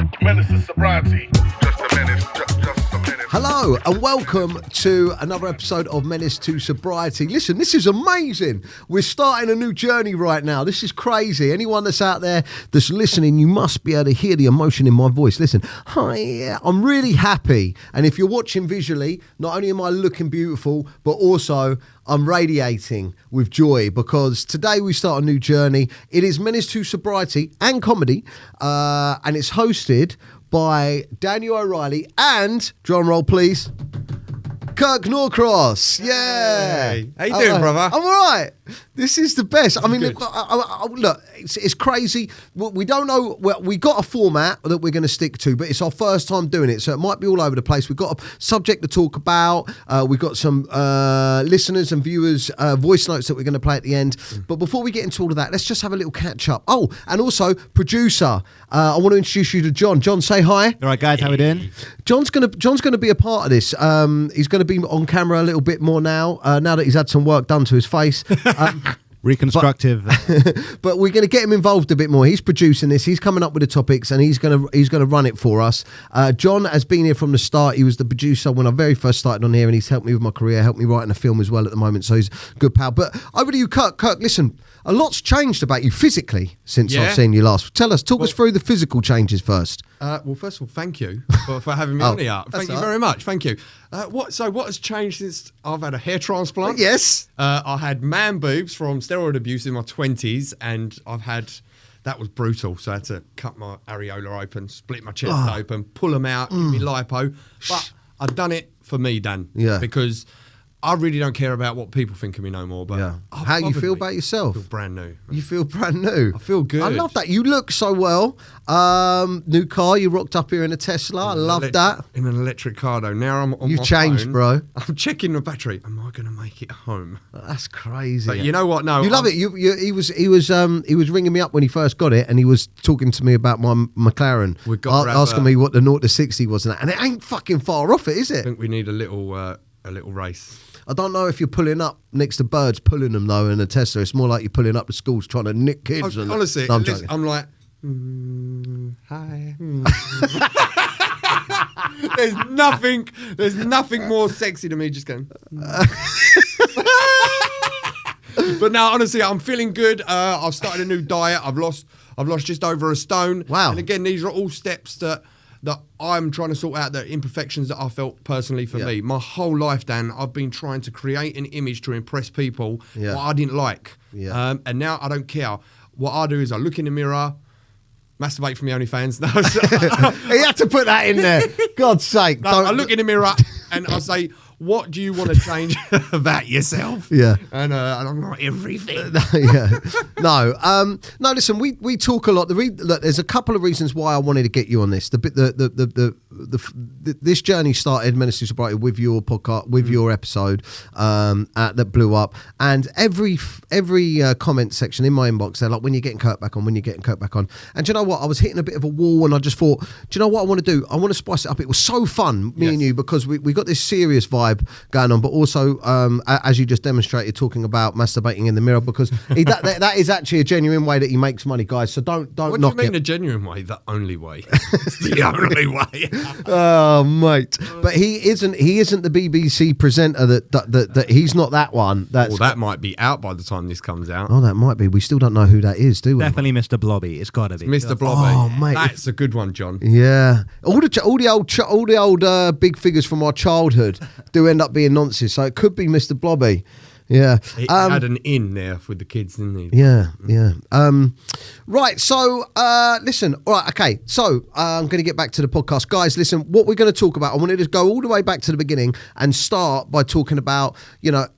Menace to sobriety. Just a menace, just a menace. Hello and welcome to another episode of Menace to Sobriety. Listen, this is amazing. We're starting a new journey right now. This is crazy. Anyone that's out there that's listening, you must be able to hear the emotion in my voice. Listen, hi, I'm really happy. And if you're watching visually, not only am I looking beautiful, but also I'm radiating with joy because today we start a new journey. It is Menace to Sobriety and comedy, and it's hosted by Daniel O'Reilly and, drum roll please, Kirk Norcross. Yeah. Hey. How you doing, brother? I'm all right. This is the best. I mean, look, it's crazy. We don't know. Well, we got a format that we're going to stick to, but it's our first time doing it, so it might be all over the place. We've got a subject to talk about. We've got some listeners and viewers' voice notes that we're going to play at the end. But before we get into all of that, let's just have a little catch up. Oh, and also producer. I want to introduce you to John. John, say hi. All right, guys, how we doing? John's gonna be a part of this. He's going to be on camera a little bit more now that he's had some work done to his face. Reconstructive. But we're going to get him involved a bit more. He's producing this. He's coming up with the topics, and he's going to run it for us. John has been here from the start. He was the producer when I very first started on here, and he's helped me with my career, helped me write in a film as well at the moment. So he's a good pal. But over to you, Kirk. Kirk, listen, a lot's changed about you physically since I've seen you last. Talk us through the physical changes first. Well, first of all, thank you for having me on here. Thank you very much. Thank you. What has changed since I've had a hair transplant? Yes. I had man boobs from steroid abuse in my 20s, and that was brutal. So I had to cut my areola open, split my chest open, pull them out, give me lipo. But I've done it for me, Dan. Yeah. Because I really don't care about what people think of me no more. But yeah. How you feel about yourself? I feel brand new. You feel brand new? I feel good. I love that. You look so well. New car, you rocked up here in a Tesla. I love that. In an electric car, though. Now I'm on You've my changed, phone. bro. I'm checking the battery. Am I going to make it home? That's crazy. But you know what? No, you love it. He was ringing me up when he first got it, and he was talking to me about my McLaren, asking me what the 0 to 60 was, and it ain't fucking far off it, is I it? think we need a little race. I don't know if you're pulling up next to birds, pulling them though in a Tesla. It's more like you're pulling up to schools trying to nick kids. Honestly, no, I'm like, hi. There's nothing more sexy to me just going. But no, honestly, I'm feeling good. I've started a new diet. I've lost just over a stone. Wow. And again, these are all steps that I'm trying to sort out, the imperfections that I felt personally for me. My whole life, Dan, I've been trying to create an image to impress people what I didn't like. Yeah. And now I don't care. What I do is I look in the mirror, masturbate for my OnlyFans. He had to put that in there. God's sake. I look in the mirror and I say, what do you want to change about yourself? Yeah. And I'm like, everything. No, listen, we talk a lot. Look, there's a couple of reasons why I wanted to get you on this. This journey started, Menace to Sobriety, with your podcast, with your episode that blew up. And every comment section in my inbox, they're like, when you're getting Kirk back on, when you're getting Kirk back on. And do you know what? I was hitting a bit of a wall, and I just thought, do you know what I want to do? I want to spice it up. It was so fun, me and you, because we got this serious vibe going on, but also as you just demonstrated, talking about masturbating in the mirror, because that is actually a genuine way that he makes money, guys. So don't what knock do you mean it. A genuine way? The only way. It's the only way. Oh, mate! But he isn't the BBC presenter that he's not that one. That might be out by the time this comes out. Oh, that might be. We still don't know who that is, do we? Definitely Mr. Blobby. It's got to be. Mr. Blobby. Oh, mate. That's a good one, John. Yeah. All the old big figures from our childhood do end up being nonsense. So it could be Mr. Blobby. Yeah. He had an in there with the kids, didn't he? Yeah. Right, so, listen. All right, okay. So, I'm going to get back to the podcast. Guys, listen, what we're going to talk about, I wanted to go all the way back to the beginning and start by talking about,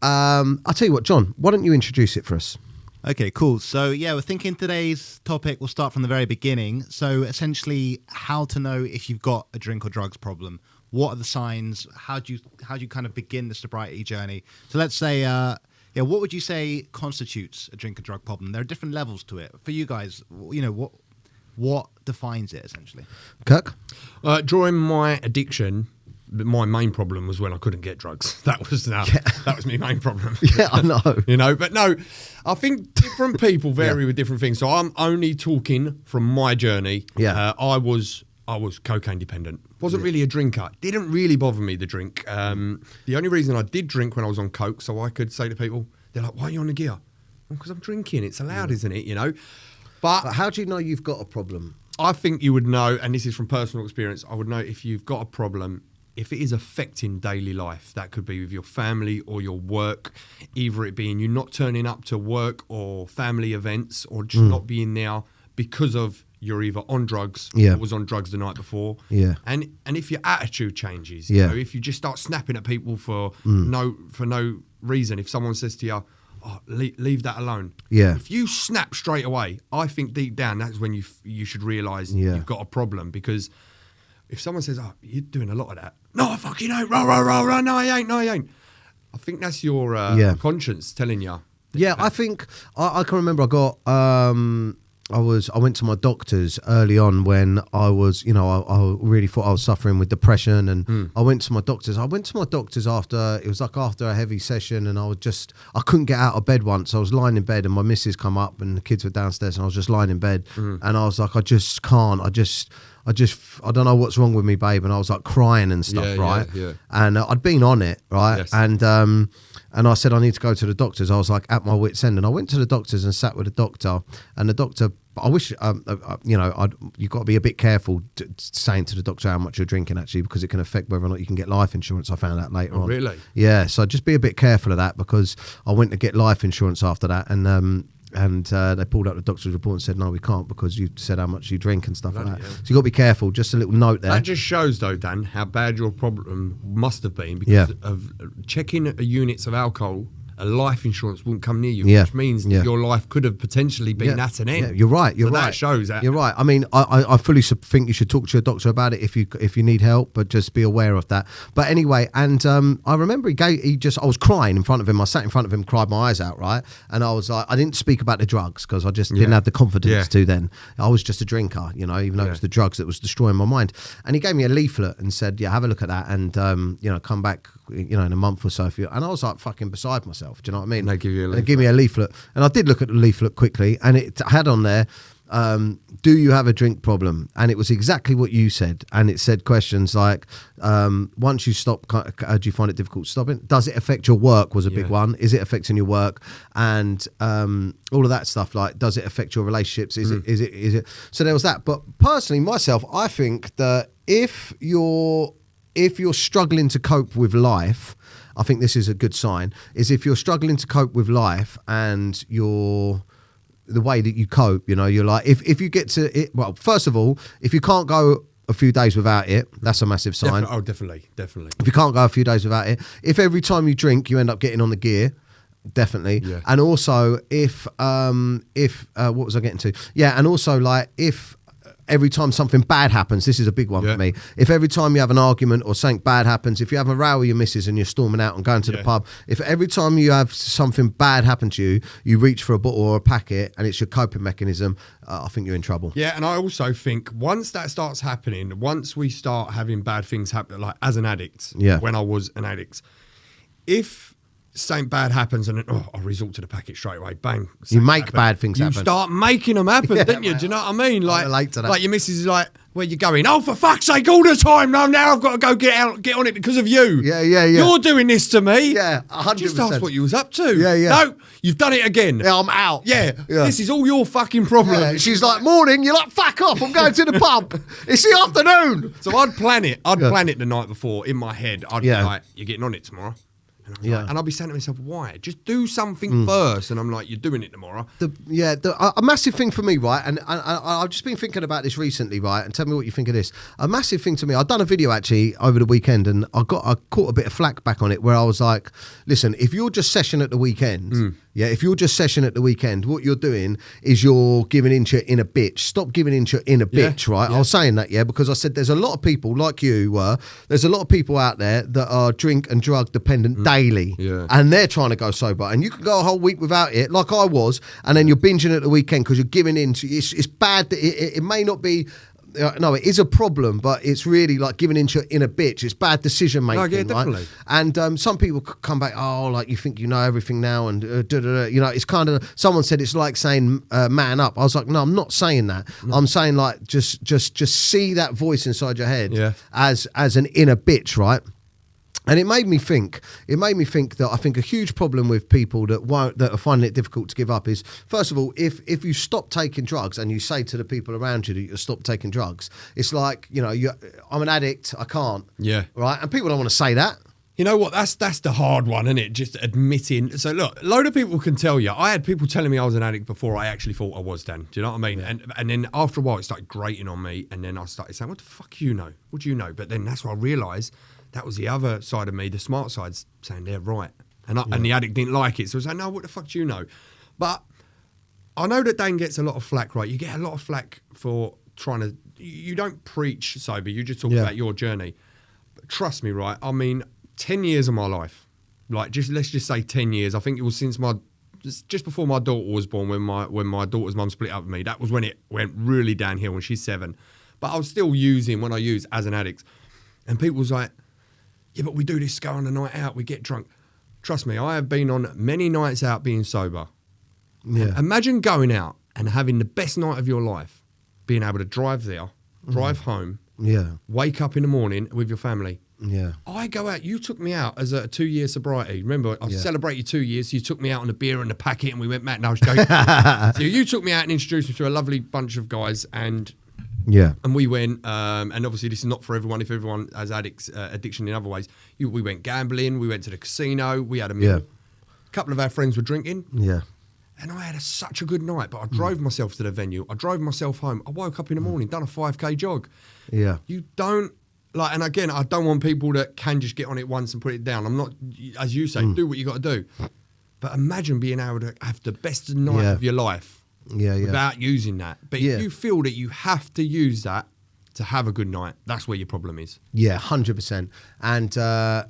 I'll tell you what, John, why don't you introduce it for us? Okay, cool. So, we're thinking today's topic, we'll start from the very beginning. So, essentially, how to know if you've got a drink or drugs problem. What are the signs? How do you kind of begin the sobriety journey? So let's say, what would you say constitutes a drink or drug problem? There are different levels to it. For you guys, what defines it essentially? Kirk? During my addiction, my main problem was when I couldn't get drugs. That was my main problem. Yeah, I know. But no, I think different people vary with different things. So I'm only talking from my journey. Yeah. I was I was cocaine dependent. Wasn't really a drinker. Didn't really bother me, the drink. The only reason I did drink when I was on coke, so I could say to people, they're like, why are you on the gear? Because I'm drinking. It's allowed, isn't it? You know. But how do you know you've got a problem? I think you would know, and this is from personal experience, I would know if you've got a problem, if it is affecting daily life. That could be with your family or your work, either it being you not turning up to work or family events, or just not being there because of you're either on drugs or was on drugs the night before. Yeah. And if your attitude changes, you know, if you just start snapping at people for no reason, if someone says to you, oh, leave that alone. Yeah. If you snap straight away, I think deep down that's when you should realise you've got a problem. Because if someone says, oh, you're doing a lot of that. No, I fucking ain't. Rah, rah, rah, rah. No, I ain't. I think that's your conscience telling you. Yeah, I think I can remember I went to my doctors early on when I was, I really thought I was suffering with depression, and I went to my doctors. I went to my doctors after a heavy session, and I couldn't get out of bed once. I was lying in bed and my missus come up and the kids were downstairs and I was just lying in bed and I was like, I just can't, I don't know what's wrong with me, babe. And I was like crying and stuff, right? Yeah. And I'd been on it, right? Yes. And I said, I need to go to the doctors. I was like at my wit's end. And I went to the doctors and sat with the doctor. And the doctor, I wish, you've got to be a bit careful saying to the doctor how much you're drinking, actually, because it can affect whether or not you can get life insurance. I found out later on. Really? Yeah. So just be a bit careful of that, because I went to get life insurance after that. And they pulled up the doctor's report and said, no, we can't, because you said how much you drink and stuff like that. So you've got to be careful. Just a little note there. That just shows, though, Dan, how bad your problem must have been, because of checking units of alcohol. A life insurance wouldn't come near you, which means that your life could have potentially been at an end. Yeah, you're right. You're right. That shows that. You're right. I mean, I fully think you should talk to your doctor about it if you need help, but just be aware of that. But anyway, and I remember I was crying in front of him. I sat in front of him, cried my eyes out, right? And I was like, I didn't speak about the drugs because I just didn't have the confidence to then. I was just a drinker, even though it was the drugs that was destroying my mind. And he gave me a leaflet and said, have a look at that and, come back, in a month or so. And I was like fucking beside myself. Do you know what I mean? They give you a leaflet. They give me a leaflet. And I did look at the leaflet quickly, and it had on there, do you have a drink problem? And it was exactly what you said. And it said questions like, once you stop, do you find it difficult stopping? Does it affect your work was a big one. Is it affecting your work? And all of that stuff, like, does it affect your relationships? Is it? So there was that. But personally, myself, I think that if you're struggling to cope with life, I think this is a good sign, is if you're struggling to cope with life and the way that you cope, you're like, if you get to it, well, first of all, if you can't go a few days without it, that's a massive sign. Definitely. If you can't go a few days without it, if every time you drink, you end up getting on the gear, definitely. Yeah. And also if what was I getting to? Yeah. And also, like, if every time something bad happens, this is a big one for me. If every time you have an argument or something bad happens, if you have a row with your missus and you're storming out and going to the pub, if every time you have something bad happen to you, you reach for a bottle or a packet and it's your coping mechanism, I think you're in trouble. Yeah, and I also think once that starts happening, once we start having bad things happen, like as an addict, when I was an addict, if something bad happens and then, I resort to the packet straight away, bang. You make bad things happen. You start making them happen, don't you? Do you know what I mean? Like, relate to that. Like your missus is like, where you going? Oh, for fuck's sake, all the time. No, now I've got to go get on it because of you. Yeah. You're doing this to me. Yeah, 100%. Just ask what you was up to. Yeah. No, you've done it again. Yeah, I'm out. Yeah. This is all your fucking problem. Yeah. She's like, morning. You're like, fuck off. I'm going to the pub. It's the afternoon. So I'd plan it. Plan it the night before in my head. I'd be like, you're getting on it tomorrow. And I'll be saying to myself, why? Just do something first. And I'm like, you're doing it tomorrow. A massive thing for me, right? And I've just been thinking about this recently, right? And tell me what you think of this. A massive thing to me, I've done a video actually over the weekend and I caught a bit of flack back on it where I was like, listen, if you're just session at the weekend, if you're just session at the weekend, what you're doing is you're giving into your inner bitch. Stop giving into your inner bitch, right? I was saying that, because I said there's a lot of people like you there's a lot of people out there that are drink and drug dependent daily. Yeah. And they're trying to go sober. And you can go a whole week without it, like I was, and then you're binging at the weekend because you're giving in to it's bad that it may not be no, it is a problem, but it's really like giving into your inner bitch. It's bad decision making. No, yeah, definitely. Right? And some people come back, oh, like you think you know everything now, and you know, it's kind of, someone said it's like saying man up. I was like, no, I'm not saying that. No. I'm saying like just see that voice inside your head as an inner bitch, right? And it made me think that I think a huge problem with people that are finding it difficult to give up is, first of all, if you stop taking drugs and you say to the people around you that you stop taking drugs, it's like, you know, I'm an addict, I can't. Yeah. Right? And people don't want to say that. You know what? That's the hard one, isn't it? Just admitting. So look, a load of people can tell you. I had people telling me I was an addict before I actually thought I was, Dan. Do you know what I mean? Yeah. And then after a while, it started grating on me, and then I started saying, "What the fuck you know? What do you know?" But then that's when I realised that was the other side of me, the smart side, saying they're right, and the addict didn't like it. So I was like, "No, what the fuck do you know?" But I know that Dan gets a lot of flack, right? You get a lot of flack for trying to. You don't preach sober. You just talk about your journey. But trust me, right? I mean. 10 years of my life, like let's just say 10 years. I think it was since just before my daughter was born, when my daughter's mum split up with me. That was when it went really downhill when she's 7. But I was still using when I used as an addict. And people was like, yeah, but we do this, go on a night out, we get drunk. Trust me, I have been on many nights out being sober. Yeah. Imagine going out and having the best night of your life, being able to drive there, drive home, wake up in the morning with your family. Yeah, I go out. You took me out as a 2-year sobriety. Remember, I celebrated 2 years. So you took me out on a beer and a packet, and we went back. No, I was joking. So you took me out and introduced me to a lovely bunch of guys, and we went. And obviously, this is not for everyone. If everyone has addiction in other ways, we went gambling. We went to the casino. We had a meal. A couple of our friends were drinking. Yeah. And I had such a good night, but I drove myself to the venue. I drove myself home. I woke up in the morning, done a 5K jog. Yeah. You don't. Like, and again, I don't want people that can just get on it once and put it down. I'm not, as you say, do what you got to do. But imagine being able to have the best night of your life without using that. But if you feel that you have to use that to have a good night, that's where your problem is. Yeah, 100%. And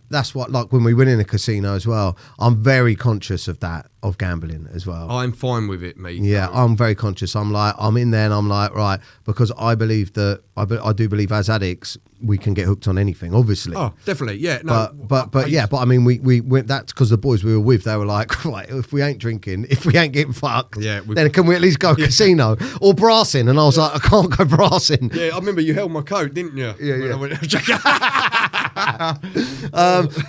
that's what, like when we went in a casino as well, I'm very conscious of that, of gambling as well. I'm fine with it, mate. Yeah, I'm very conscious. I'm in there and I'm like, right, because I believe that, I do believe as addicts, we can get hooked on anything, obviously. Oh, definitely, yeah. No, but I mean, we went, that's because the boys we were with, they were like, right, if we ain't drinking, if we ain't getting fucked, then can we at least go casino or brassing? And I was like, I can't go brassing. Yeah, I remember you held my coat, didn't you? Yeah.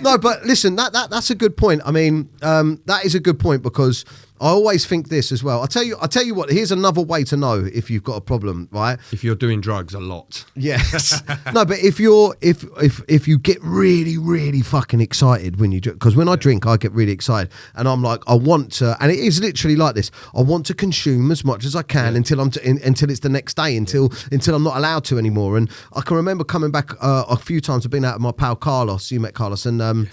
No, but listen, that's a good point. I mean, that is a good point, because I always think this as well. I tell you what. Here's another way to know if you've got a problem, right? If you're doing drugs a lot. Yes. No, but if you get really, really fucking excited when you drink, because when I drink, I get really excited, and I'm like, I want to, and it is literally like this. I want to consume as much as I can until until it's the next day, until I'm not allowed to anymore. And I can remember coming back a few times. I've been out with my pal Carlos. You met Carlos, and I'm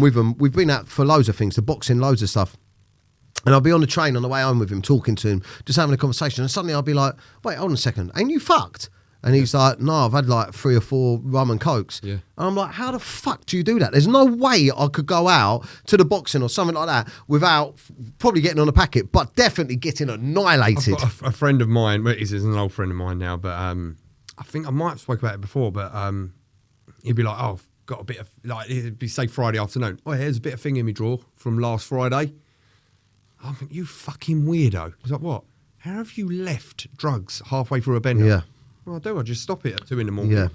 with him. We've been out for loads of things, the boxing, loads of stuff. And I'll be on the train on the way home with him, talking to him, just having a conversation. And suddenly I'll be like, wait, hold on a second. Ain't you fucked? And he's like, no, I've had like 3 or 4 rum and cokes. Yeah. And I'm like, how the fuck do you do that? There's no way I could go out to the boxing or something like that without probably getting on a packet, but definitely getting annihilated. I've got a friend of mine, well, he's an old friend of mine now, but I think I might have spoken about it before, but he'd be like, oh, I've got a bit of, like, it'd be, say, Friday afternoon. Oh, here's a bit of thing in my drawer from last Friday. I think, you fucking weirdo. He's like, what? How have you left drugs halfway through a bender? Yeah. Well, I do. I just stop it at 2 a.m. Yeah.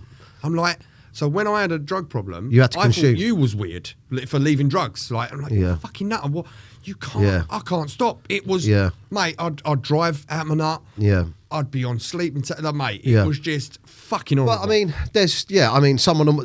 I'm like, so when I had a drug problem, you had to consume. Thought you was weird for leaving drugs. Like, I'm like, you're fucking nut. What? You can't. Yeah. I can't stop. It was, mate. I'd drive out my nut. Yeah. I'd be on sleep and mate. It was just fucking horrible. But I mean, someone on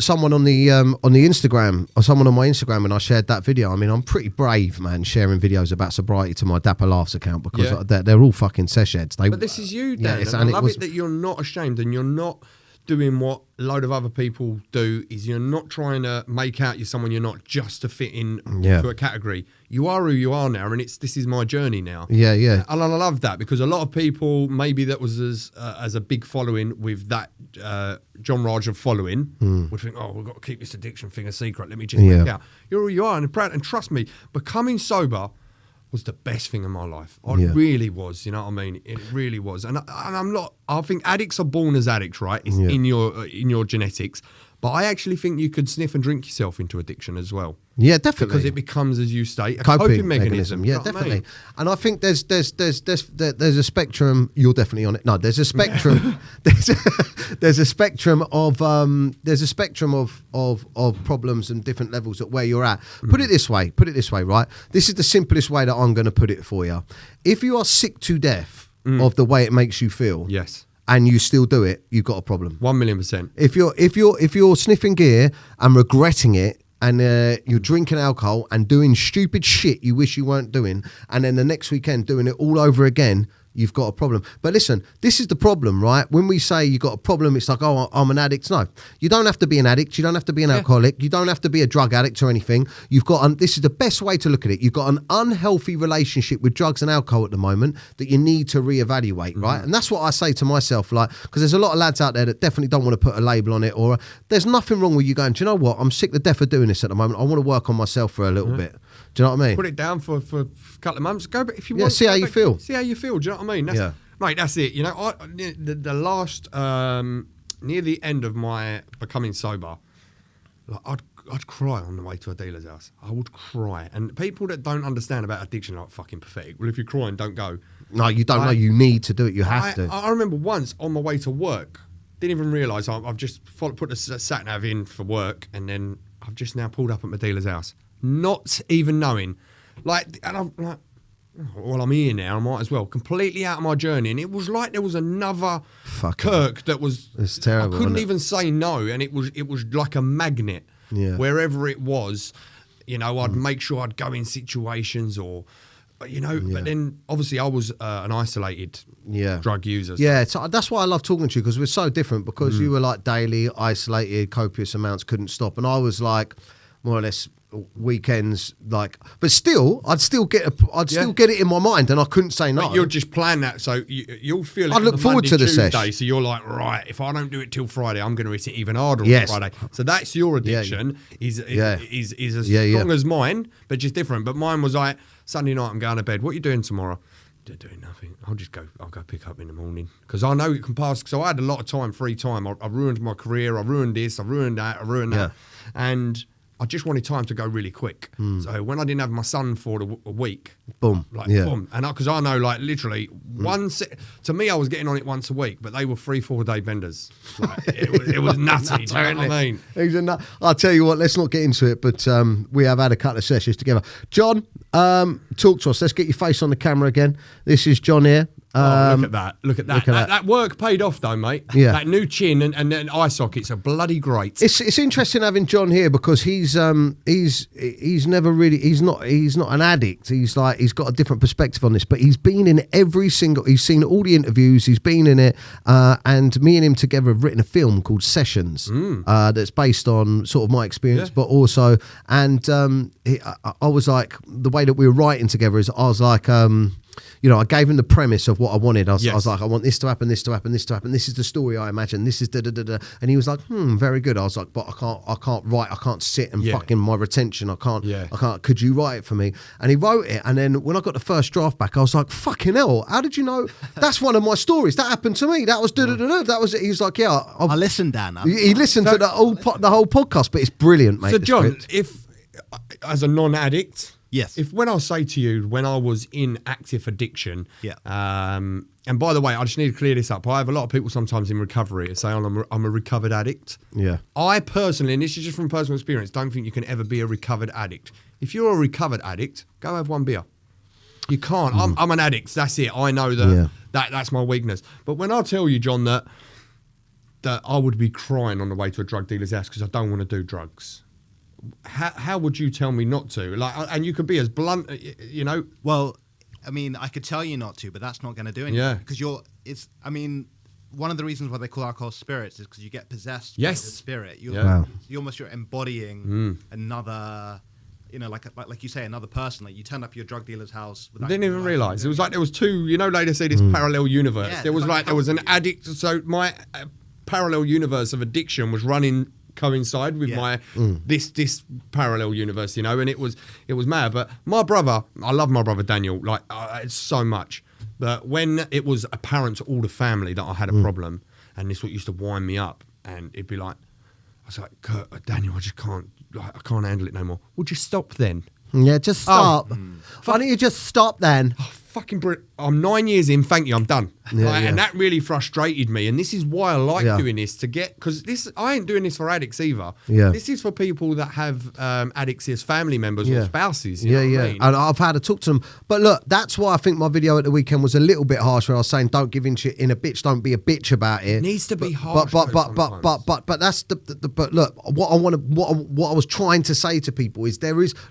the Instagram, or someone on my Instagram, when I shared that video. I mean, I'm pretty brave, man, sharing videos about sobriety to my Dapper Laughs account, because they're all fucking sesh heads. But this is you, Dan. I love it that you're not ashamed and you're not doing what a load of other people do. Is you're not trying to make out you're someone you're not, just to fit in to a category. You are who you are now, and this is my journey now. Yeah, yeah. And I love that, because a lot of people, maybe that was as a big following with that John Raj of following, would think, oh, we've got to keep this addiction thing a secret. Let me just make out. You're who you are, and proud. And trust me, becoming sober, was the best thing in my life. It Yeah. really was, you know what I mean? It really was. And I'm not, I think addicts are born as addicts, right? It's Yeah. in your genetics. But I actually think you could sniff and drink yourself into addiction as well. Yeah, definitely. Because it becomes, as you state, a coping mechanism. Yeah, You know what I definitely. mean? And I think there's a spectrum. You're definitely on it. No, there's a spectrum. there's a spectrum of problems and different levels at where you're at. Put it this way, right? This is the simplest way that I'm going to put it for you. If you are sick to death of the way it makes you feel, Yes. and you still do it, you've got a problem. 1,000,000%. If you're sniffing gear and regretting it, and you're drinking alcohol and doing stupid shit you wish you weren't doing, and then the next weekend doing it all over again, you've got a problem. But listen, this is the problem, right? When we say you got a problem, it's like, oh, I'm an addict. No, you don't have to be an addict. You don't have to be an alcoholic. You don't have to be a drug addict or anything. You've got, this is the best way to look at it. You've got an unhealthy relationship with drugs and alcohol at the moment that you need to reevaluate, right? And that's what I say to myself, like, because there's a lot of lads out there that definitely don't want to put a label on it, or there's nothing wrong with you going, do you know what? I'm sick to death of doing this at the moment. I want to work on myself for a little bit. Do you know what I mean? Put it down for a couple of months. Go, but if you Yeah, want, see how go you back- feel. See how you feel. Do you know what I mean? That's, mate, that's it. You know, the last near the end of my becoming sober, like I'd cry on the way to a dealer's house. I would cry, and people that don't understand about addiction are like fucking pathetic. Well, if you're crying, don't go. No, you don't know. You need to do it. You have to. I remember once on my way to work, didn't even realise I've just put the sat nav in for work, and then I've just now pulled up at my dealer's house, not even knowing. Like, and I'm like, well, I'm here now, I might as well. Completely out of my journey. And it was like there was another Kirk that was... It's terrible, I couldn't isn't it? even say no. And it was like a magnet. Yeah. Wherever it was, you know, I'd make sure I'd go in situations or... You know, but then obviously I was an isolated drug user. So. Yeah, so that's why I love talking to you, because we're so different, because you were like daily, isolated, copious amounts, couldn't stop. And I was like more or less weekends, like, but still, I'd still get it in my mind, and I couldn't say no. But you'll just plan that, so you'll feel it. I'd look on the forward Monday, to the Tuesday, sesh. so you're like, right, if I don't do it till Friday, I'm going to hit it even harder Yes. on Friday. So that's your addiction. Is as strong as mine, but just different. But mine was like, Sunday night, I'm going to bed. What are you doing tomorrow? Doing nothing. I'll go pick up in the morning, because I know it can pass. So I had a lot of free time. I ruined my career. I ruined this. I ruined that. And I just wanted time to go really quick. So when I didn't have my son for a week, boom, boom, and because I know, like, literally to me, I was getting on it once a week, but they were 3-4 day benders. Like, it was nutty. Do you know what I mean? I'll tell you what, let's not get into it, but we have had a couple of sessions together. John, talk to us. Let's get your face on the camera again. This is John here. Look at that. Look at that. That work paid off, though, mate. Yeah. That new chin and then eye sockets are bloody great. It's interesting having John here, because he's never really, he's not an addict. He's got a different perspective on this, but he's been in he's seen all the interviews, he's been in it, and me and him together have written a film called Sessions, that's based on sort of my experience, but also, and I was like, the way that we were writing together is, I was like, you know, I gave him the premise of what I wanted. I was like, I want this to happen, this to happen, this to happen. This is the story I imagine. This is da-da-da-da. And he was like, very good. I was like, but I can't write. I can't sit and fucking my retention. I can't. Could you write it for me? And he wrote it. And then when I got the first draft back, I was like, fucking hell, how did you know? That's one of my stories. That happened to me. That was da-da-da-da. That was it. He was like, yeah. I listened, Dan. He listened to the whole podcast, but it's brilliant, mate. So, John, if as a non-addict... Yes. If when I say to you, when I was in active addiction, and by the way, I just need to clear this up. I have a lot of people sometimes in recovery say I'm a recovered addict. Yeah. I personally, and this is just from personal experience, don't think you can ever be a recovered addict. If you're a recovered addict, go have one beer. You can't. I'm an addict. That's it. I know that's my weakness. But when I tell you, John, that I would be crying on the way to a drug dealer's house because I don't want to do drugs. How would you tell me not to? Like, and you could be as blunt, you know. Well, I mean, I could tell you not to, but that's not going to do anything. Yeah. Because one of the reasons why they call alcohol spirits is because you get possessed by the spirit. You're embodying another, you know, like you say, another person. Like you turn up your drug dealer's house. I didn't even realise. It was like there was two, you know, like they say, this parallel universe. Yeah, there was an addict. So my parallel universe of addiction was running coincide with my this parallel universe, you know, and it was mad. But my brother, I love my brother Daniel, like so much. But when it was apparent to all the family that I had a problem, and this what used to wind me up, and it'd be like, I was like, Kurt, Daniel, I just can't, like, I can't handle it no more. Well, just stop then. Yeah, just stop. Why don't you just stop then? Oh, fucking brilliant. I'm 9 years in, thank you, I'm done. Yeah, And that really frustrated me. And this is why I like Yeah. doing this, to get, because this, I ain't doing this for addicts either. Yeah. This is for people that have addicts as family members or spouses. You know what I mean? And I've had to talk to them. But look, that's why I think my video at the weekend was a little bit harsh, where I was saying, don't give in a bitch, don't be a bitch about it. It needs to be harsh. But that's but look, what I was trying to say to people is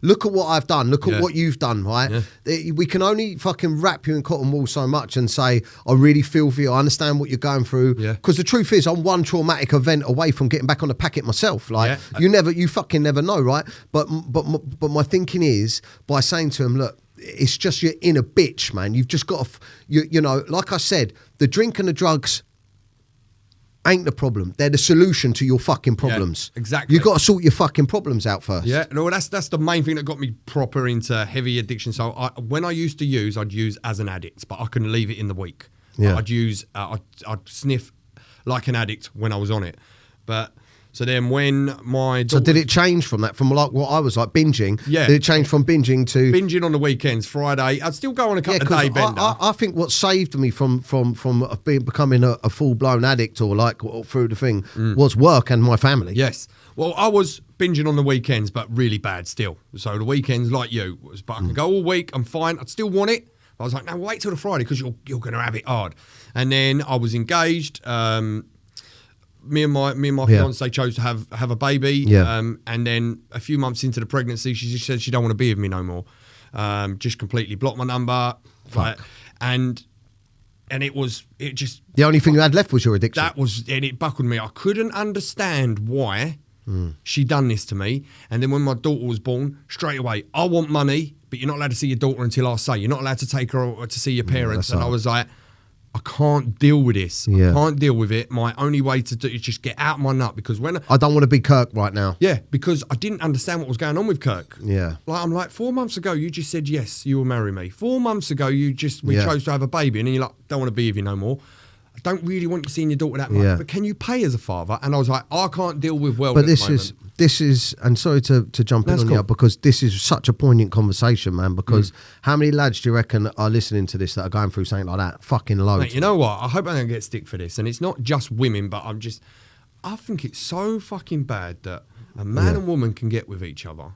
look at what I've done, look at what you've done, right? Yeah. We can only fucking wrap you in cotton wool so much and say, I really feel for you, I understand what you're going through. Because the truth is, I'm one traumatic event away from getting back on the packet myself. Like you fucking never know, right? But my thinking is, by saying to him, look, it's just your inner bitch, man. You've just got to, you know, like I said, the drink and the drugs ain't the problem. They're the solution to your fucking problems. Yeah, exactly. You've got to sort your fucking problems out first. Yeah, no, that's the main thing that got me proper into heavy addiction. So when I used to use, I'd use as an addict, but I couldn't leave it in the week. Yeah. I'd use, I'd sniff like an addict when I was on it. But so then when my daughter, So did it change from that, from like what I was like binging? Yeah. Did it change from binging to binging on the weekends, Friday? I'd still go on a couple of day bender. I think what saved me from becoming a full blown addict or like through the thing was work and my family. Yes. Well, I was binging on the weekends, but really bad still. So the weekends, like you, but I can go all week. I'm fine. I'd still want it. I was like, no, wait till the Friday because you're going to have it hard. And then I was engaged. Me and my fiance chose to have a baby. Yeah. And then a few months into the pregnancy, she just said she don't want to be with me no more. Just completely blocked my number. Fuck. And it just The only thing you had left was your addiction. and it buckled me. I couldn't understand why she done this to me. And then when my daughter was born, straight away, I want money, but you're not allowed to see your daughter until I say. You're not allowed to take her to see your parents. And I was like, I can't deal with this. Yeah. I can't deal with it. My only way to do it is just get out my nut, because when I don't want to be Kirk right now. yeah, because I didn't understand what was going on with Kirk. Yeah. Like, I'm like, 4 months ago, you just said, yes, you will marry me. 4 months ago, we Yeah. chose to have a baby. And then you're like, don't want to be with you no more. I don't really want you seeing your daughter that much. Yeah. But can you pay as a father? And I was like, I can't deal with world But at the moment. this is, and sorry to jump That's in on cool. you, because this is such a poignant conversation, man. Because how many lads do you reckon are listening to this that are going through something like that? Fucking loads. Mate, you know what? I hope I don't get stick for this. And it's not just women, but I think it's so fucking bad that a man and woman can get with each other,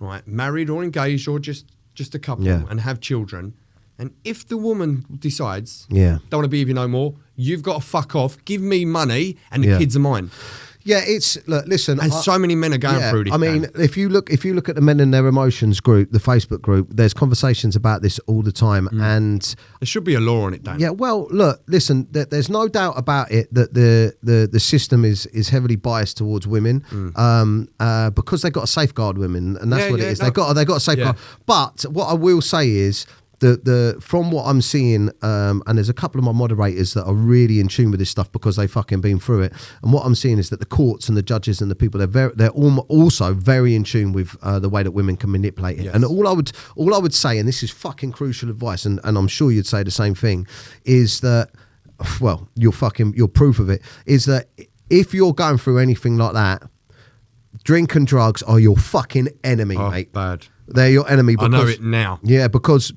right? Married or engaged or just a couple, and have children. And if the woman decides, don't want to be with you no more, you've got to fuck off, give me money, and the kids are mine. Yeah, listen. And so many men are going through this. I mean, if you look at the Men and Their Emotions group, the Facebook group, there's conversations about this all the time, and there should be a law on it, Dan. yeah. Well, look, listen. There's no doubt about it that the system is heavily biased towards women, because they got to safeguard women, and that's what it is. They got to safeguard. But what I will say is, from what I'm seeing, and there's a couple of my moderators that are really in tune with this stuff because they've fucking been through it. And what I'm seeing is that the courts and the judges and the people, they're also very in tune with the way that women can manipulate it. Yes. And all I would say, and this is fucking crucial advice, and I'm sure you'd say the same thing, is that, well, you're proof of it, is that if you're going through anything like that, drink and drugs are your fucking enemy, mate. Bad. They're your enemy. Because, I know it now. Yeah, because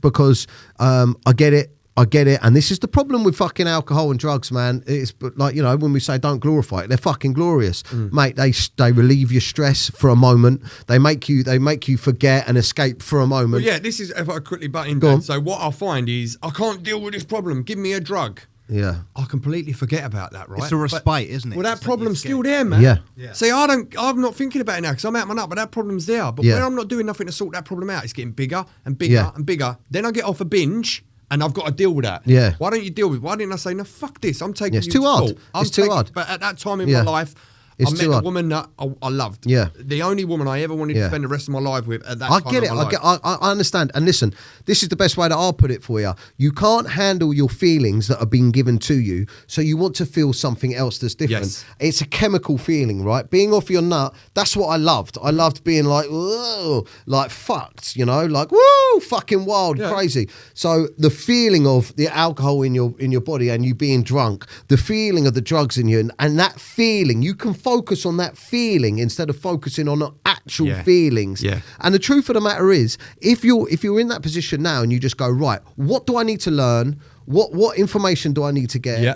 I get it, and this is the problem with fucking alcohol and drugs, man. It's like, you know, when we say don't glorify it, they're fucking glorious, mate. They relieve your stress for a moment. They make you forget and escape for a moment. Well, yeah, this is, if I quickly butt in. Go on. So what I find is, I can't deal with this problem. Give me a drug. Yeah. I completely forget about that, right? It's a respite, isn't it? Well, that It's like problem's you still escape. there, man. Yeah. See, I'm not thinking about it now because I'm out my nut, but that problem's there. But when I'm not doing nothing to sort that problem out, it's getting bigger and bigger and bigger. Then I get off a binge and I've got to deal with that. Yeah. Why don't you deal with it? Why didn't I say, no, fuck this, I'm taking It's you too to hard. school. It's too hard. But at that time in my life, It's I too met hard. a woman that I loved. Yeah. The only woman I ever wanted to spend the rest of my life with at that I time get it. of my life. I understand. And listen, this is the best way that I'll put it for you. You can't handle your feelings that are being given to you, so you want to feel something else that's different. Yes. It's a chemical feeling, right? Being off your nut, that's what I loved. I loved being like, whoa, like fucked, you know, like, woo, fucking wild, crazy. So the feeling of the alcohol in your body and you being drunk, the feeling of the drugs in you, and that feeling, you can focus on that feeling instead of focusing on the actual feelings. Yeah. And the truth of the matter is, if you're in that position now and you just go, right, what do I need to learn? What information do I need to get? Yeah.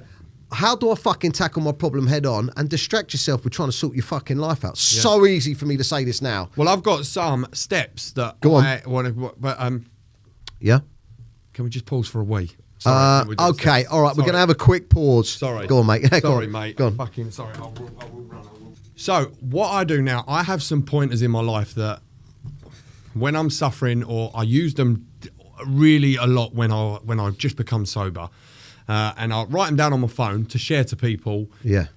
How do I fucking tackle my problem head on and distract yourself with trying to sort your fucking life out? So easy for me to say this now. Well, I've got some steps that Go on. I want to, but Yeah. can we just pause for a wee? Sorry, we'll do Okay. steps. All right. We're Sorry. going to have a quick pause. Sorry. Go on, mate. Yeah, go Sorry, on. mate. Go on. Fucking sorry. I will run. I will. So what I do now, I have some pointers in my life that when I'm suffering, or I use them really a lot when I've just become sober, and I'll write them down on my phone to share to people. Yeah.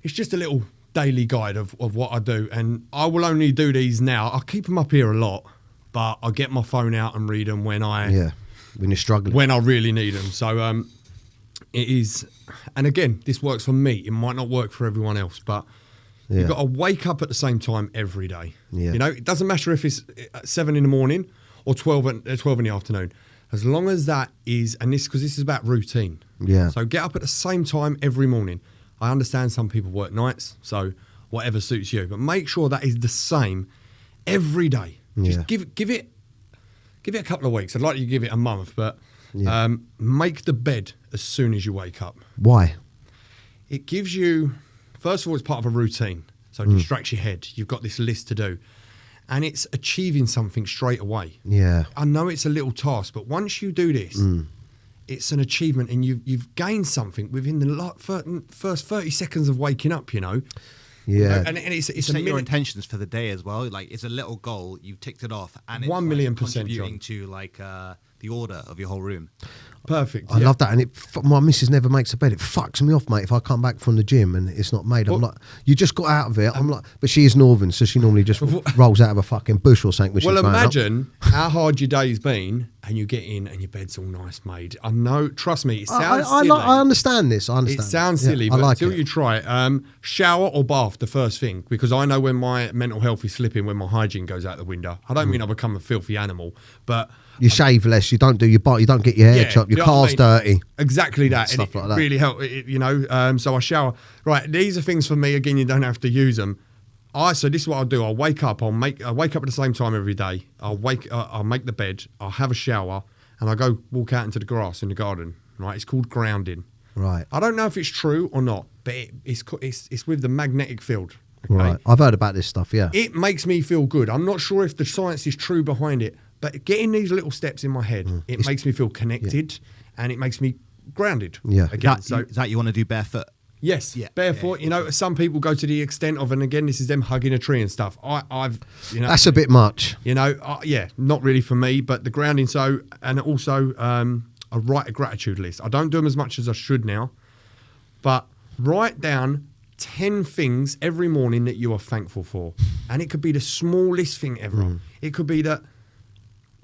It's just a little daily guide of what I do, and I will only do these now. I keep them up here a lot, but I get my phone out and read them when When you're struggling. when I really need them. So it is, and again, this works for me. It might not work for everyone else, but you've got to wake up at the same time every day. Yeah. You know, it doesn't matter if it's 7 in the morning or 12 in the afternoon. As long as that is, and this, because this is about routine. Yeah. So get up at the same time every morning. I understand some people work nights, so whatever suits you, but make sure that is the same every day. Just give it a couple of weeks. I'd like you to give it a month, but make the bed as soon as you wake up. Why? It gives you, first of all, it's part of a routine, so it distracts your head. You've got this list to do, and it's achieving something straight away. Yeah. I know it's a little task, but once you do this, it's an achievement, and you've gained something within the first 30 seconds of waking up, you know. Yeah. And it's You a set your minute. intentions for the day as well. Like, it's a little goal. You've ticked it off, and it's 1,000,000%, contributing John. to like the order of your whole room. Perfect. I love that, and my missus never makes a bed. It fucks me off, mate. If I come back from the gym and it's not made, I'm like, you just got out of it. I'm like, but she is northern, so she normally just rolls out of a fucking bush or something. Well, imagine how hard your day's been, and you get in and your bed's all nice made. I know, trust me, it sounds silly. I understand this. I understand. It sounds Yeah, silly, I but like until it. you try it, shower or bath the first thing, because I know when my mental health is slipping, when my hygiene goes out the window. I don't mean I become a filthy animal, but You shave less. You don't do your bite. You don't get your hair chopped. Your you know what I car's mean? dirty. Exactly that. Stuff and like it that. really helps, you know. So I shower. Right, these are things for me. Again, you don't have to use them. So this is what I'll do. I'll wake up. I wake up at the same time every day. I'll make the bed. I'll have a shower, and I go walk out into the grass in the garden. Right, it's called grounding. Right. I don't know if it's true or not, but it's with the magnetic field. Okay? Right. I've heard about this stuff. Yeah. It makes me feel good. I'm not sure if the science is true behind it, but getting these little steps in my head, it makes me feel connected, and it makes me grounded. Yeah. Again, Is that you want to do barefoot? yes, Yeah. barefoot. Yeah. You know, some people go to the extent of, and again, this is them hugging a tree and stuff. That's a bit much. You know, not really for me, but the grounding. So, and also, I write a gratitude list. I don't do them as much as I should now, but write down 10 things every morning that you are thankful for. And it could be the smallest thing ever. It could be that,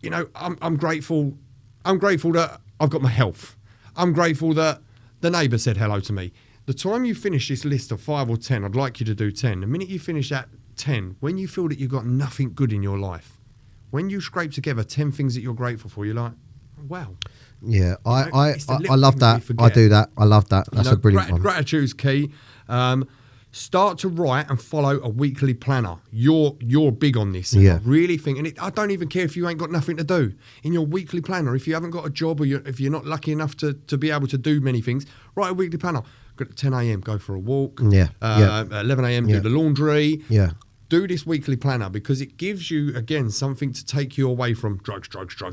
you know, I'm grateful that I've got my health. I'm grateful that the neighbour said hello to me. The time you finish this list of 5 or 10, I'd like you to do 10. The minute you finish that 10, when you feel that you've got nothing good in your life, when you scrape together 10 things that you're grateful for, you're like, wow. Yeah. it's the I little love things that. we forget. I do that. I love that. That's You know, a brilliant one. Gratitude's key. Start to write and follow a weekly planner. You're big on this. Yeah. I really think, and I don't even care if you ain't got nothing to do. In your weekly planner, if you haven't got a job, or if you're not lucky enough to be able to do many things, write a weekly planner. At 10 a.m, go for a walk. Yeah. At 11 a.m, Yeah. do the laundry. Yeah. Do this weekly planner, because it gives you, again, something to take you away from drugs,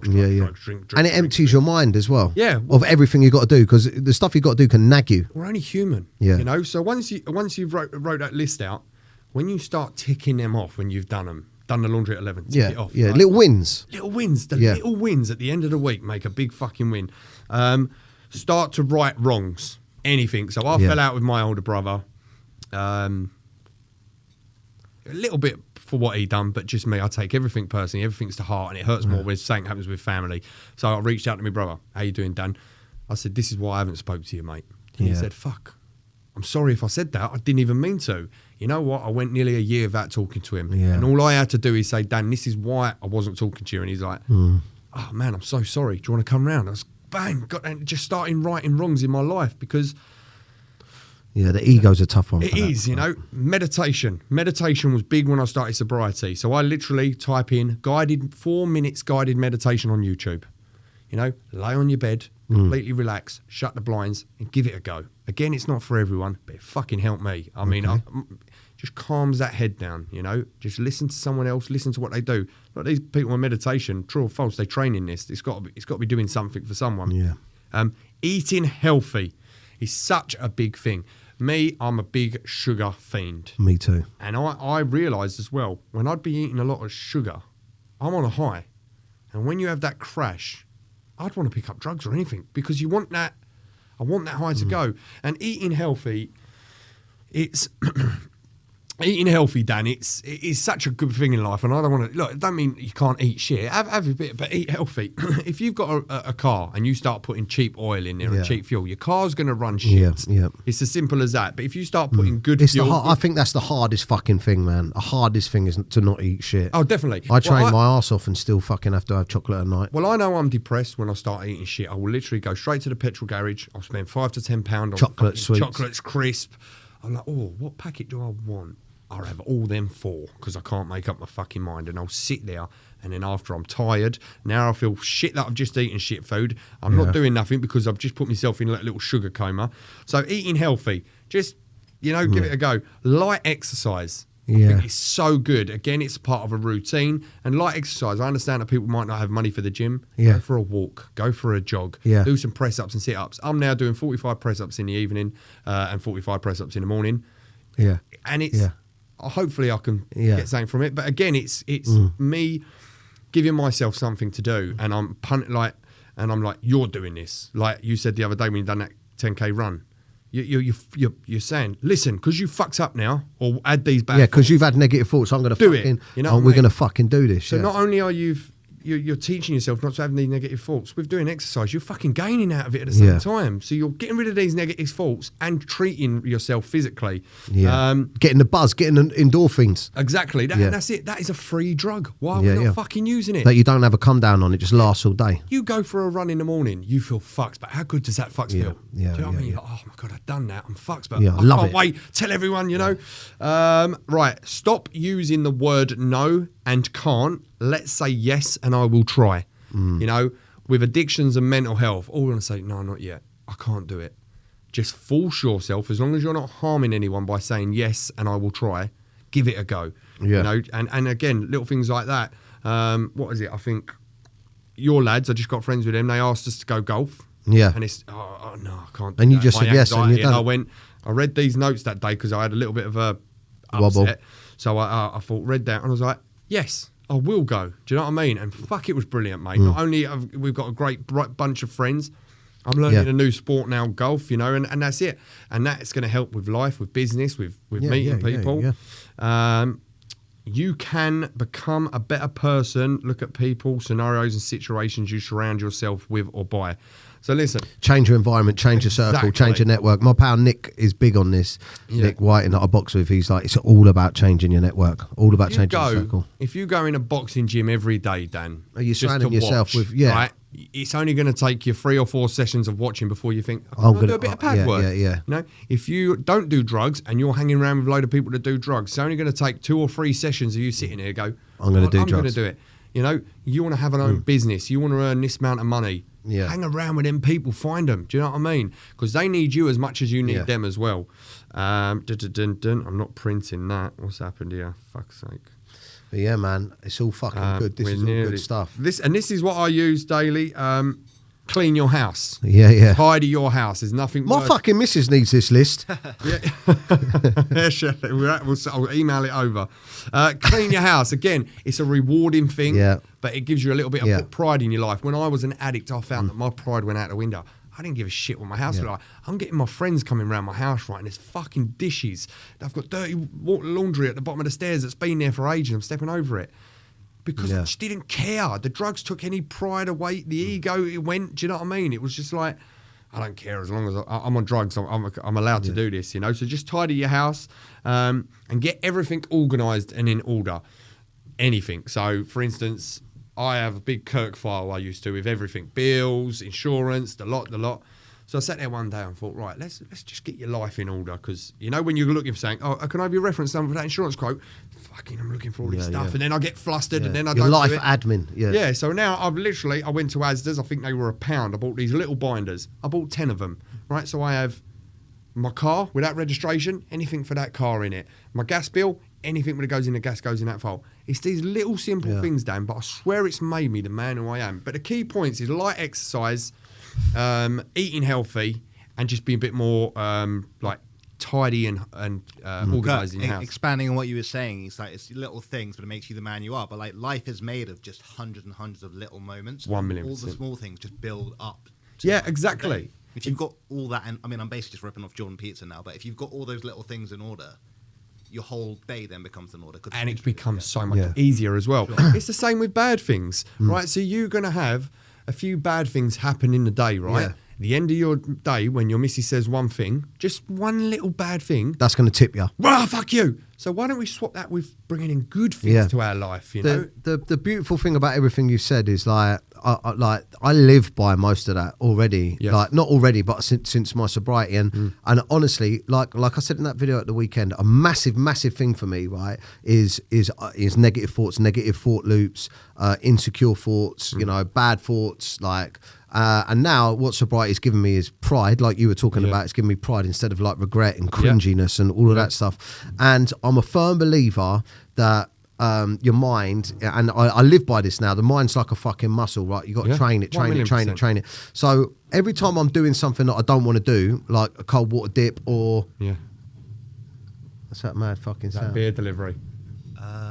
Yeah. drink. And it empties your mind as well. Yeah. Of everything you got to do, because the stuff you got to do can nag you. We're only human. Yeah. You know, so once you've wrote that list out, when you start ticking them off, when you've done the laundry at 11, tick it off. Yeah. right? Little wins. Little wins. The Yeah. little wins at the end of the week make a big fucking win. Start to right wrongs. Anything. So I Yeah. fell out with my older brother. a little bit for what he done, but just me. I take everything personally. Everything's to heart, and it hurts more when something happens with family. So I reached out to my brother. How you doing, Dan? I said, this is why I haven't spoke to you, mate. And he said, fuck, I'm sorry if I said that. I didn't even mean to. You know what? I went nearly a year without talking to him. Yeah. And all I had to do is say, Dan, this is why I wasn't talking to you. And he's like, oh, man, I'm so sorry. Do you want to come round? I was, bang, just starting righting wrongs in my life because... Yeah, the ego's a tough one. It is, you know. Meditation. Meditation was big when I started sobriety. So I literally type in 4 minutes guided meditation on YouTube. You know, lay on your bed, completely relax, shut the blinds, and give it a go. Again, it's not for everyone, but it fucking helped me. I mean, just calms that head down, you know. Just listen to someone else, listen to what they do. Like these people in meditation, true or false, they train in this. It's got to be doing something for someone. Yeah. Eating healthy is such a big thing. Me, I'm a big sugar fiend. Me too. And I realised as well, when I'd be eating a lot of sugar, I'm on a high. And when you have that crash, I'd want to pick up drugs or anything because you want that, I want that high to go. And eating healthy, it's... Eating healthy, Dan, it's such a good thing in life, and I don't want to look. It don't mean you can't eat shit. Have a bit, but eat healthy. If you've got a car and you start putting cheap oil in there and cheap fuel, your car's going to run shit. Yeah. It's as simple as that. But if you start putting good fuel, I think that's the hardest fucking thing, man. The hardest thing is to not eat shit. Oh, definitely. I train my ass off and still fucking have to have chocolate at night. Well, I know I'm depressed when I start eating shit. I will literally go straight to the petrol garage. I'll spend £5 to £10 on chocolate sweets, chocolates, crisp. I'm like, oh, what packet do I want? I'll have all them 4 because I can't make up my fucking mind, and I'll sit there, and then after I'm tired, now I feel shit that I've just eaten shit food. I'm not doing nothing because I've just put myself in a little sugar coma. So eating healthy, just, you know, give it a go. Light exercise. I think it's so good. Again, it's part of a routine. And light exercise, I understand that people might not have money for the gym. Go for a walk, go for a jog, do some press-ups and sit-ups. I'm now doing 45 press-ups in the evening and 45 press-ups in the morning. Yeah. And it's... Hopefully I can get something from it, but again, it's me giving myself something to do, and I'm like, you're doing this. Like you said the other day when you done that 10K run, you're saying, listen, because you fucked up now, or add these back. Yeah, because you've had negative thoughts. I'm going to do it. You know, we're going to fucking do this. So not only are you're teaching yourself not to have any negative thoughts. With doing exercise, you're fucking gaining out of it at the same time. So you're getting rid of these negative thoughts and treating yourself physically. Yeah. Getting the buzz, getting the endorphins. Exactly. That's it. That is a free drug. Why are we not fucking using it? That you don't have a come down on, it just lasts all day. You go for a run in the morning, you feel fucked, but how good does that fucks feel? Yeah. Do you know what I mean? Yeah. Like, oh my God, I've done that. I'm fucked, but I can't it. wait. Tell everyone, you know. Right. Stop using the word no and can't. Let's say yes and I will try. You know, with addictions and mental health, all going to say, no, not yet. I can't do it. Just force yourself, as long as you're not harming anyone by saying yes and I will try, give it a go. Yeah. You know, and again, little things like that. What is it? I think your lads, I just got friends with them. They asked us to go golf. Yeah. And it's, oh no, I can't do and that. You just said yes and you done. I read these notes that day because I had a little bit of a wobble. Upset. So I thought, read that, and I was like, yes. I will go. Do you know what I mean? And fuck, it was brilliant, mate. Not only have we've got a great bunch of friends, I'm learning a new sport now, golf, you know, and that's it. And that's going to help with life, with business, with meeting people. You can become a better person. Look at people, scenarios and situations you surround yourself with or by. So listen. Change your environment, change your circle, change your network. My pal Nick is big on this. Nick Whiting that I box with, he's like, it's all about changing your network, all about changing your circle. If you go in a boxing gym every day, Dan, you're surrounding yourself with, right? It's only going to take you 3 or 4 sessions of watching before you think, I'm going to do a bit of pad work. You know, if you don't do drugs and you're hanging around with a load of people that do drugs, it's only going to take 2 or 3 sessions of you sitting here go, I'm going to do drugs. I'm going to do it. You know, you want to have an own business. You want to earn this amount of money. Yeah. Hang around with them people, find them. Do you know what I mean? Because they need you as much as you need them as well. I'm not printing that. What's happened here? Fuck's sake. But yeah, man, it's all fucking good. This is all good stuff. This is what I use daily. Clean your house. Yeah. Tidy your house. There's nothing My worse. fucking missus needs this list. Yeah, sure. I'll email it over. Clean your house. Again, it's a rewarding thing, but it gives you a little bit of pride in your life. When I was an addict, I found that my pride went out the window. I didn't give a shit what my house looked like. I'm getting my friends coming around my house, right, and there's fucking dishes. I've got dirty laundry at the bottom of the stairs that's been there for ages. I'm stepping over it. Because I just didn't care. The drugs took any pride away. The ego, it went. Do you know what I mean? It was just like, I don't care as long as I'm on drugs. I'm allowed to do this, you know. So just tidy your house and get everything organised and in order. Anything. So, for instance, I have a big Kirk file I used to with everything: bills, insurance, the lot. So I sat there one day and thought, right, let's just get your life in order, because you know when you're looking for something, can I have your reference number for that insurance quote? Fucking, I'm looking for all this stuff, and then I get flustered, and then I your don't life do it. admin. Yeah. So now I went to Asda's. I think they were £1. I bought these little binders. I bought 10 of them. Right, so I have my car without registration, anything for that car in it. My gas bill, anything that goes in the gas goes in that file. It's these little simple things, Dan, but I swear it's made me the man who I am. But the key points is light exercise, eating healthy, and just be a bit more like tidy and organised in your house. Expanding on what you were saying, it's little things, but it makes you the man you are. But like life is made of just hundreds and hundreds of little moments. 1,000,000%. All the small things just build up. Exactly. If you've got all that, and I mean, I'm basically just ripping off Jordan Pizza now, but if you've got all those little things in order, your whole day then becomes in order. And it becomes so much easier as well. Sure. It's the same with bad things, right? So you're going to have a few bad things happen in the day, right? Yeah. At the end of your day, when your missus says one thing, just one little bad thing, That's going to tip you. well, fuck you. So why don't we swap that with bringing in good things to our life, you know? The beautiful thing about everything you said is like I live by most of that already. Yes. Like not already, but since my sobriety, and honestly, like I said in that video at the weekend, a massive thing for me, right, is negative thoughts, negative thought loops, insecure thoughts, you know, bad thoughts, like. And now what sobriety has given me is pride, like you were talking about. It's given me pride instead of like regret and cringiness and all of that stuff. And I'm a firm believer that your mind, and I live by this now, the mind's like a fucking muscle, right? You got to train it. So every time I'm doing something that I don't want to do, like a cold water dip or... Yeah. What's that mad fucking sound? Beer delivery.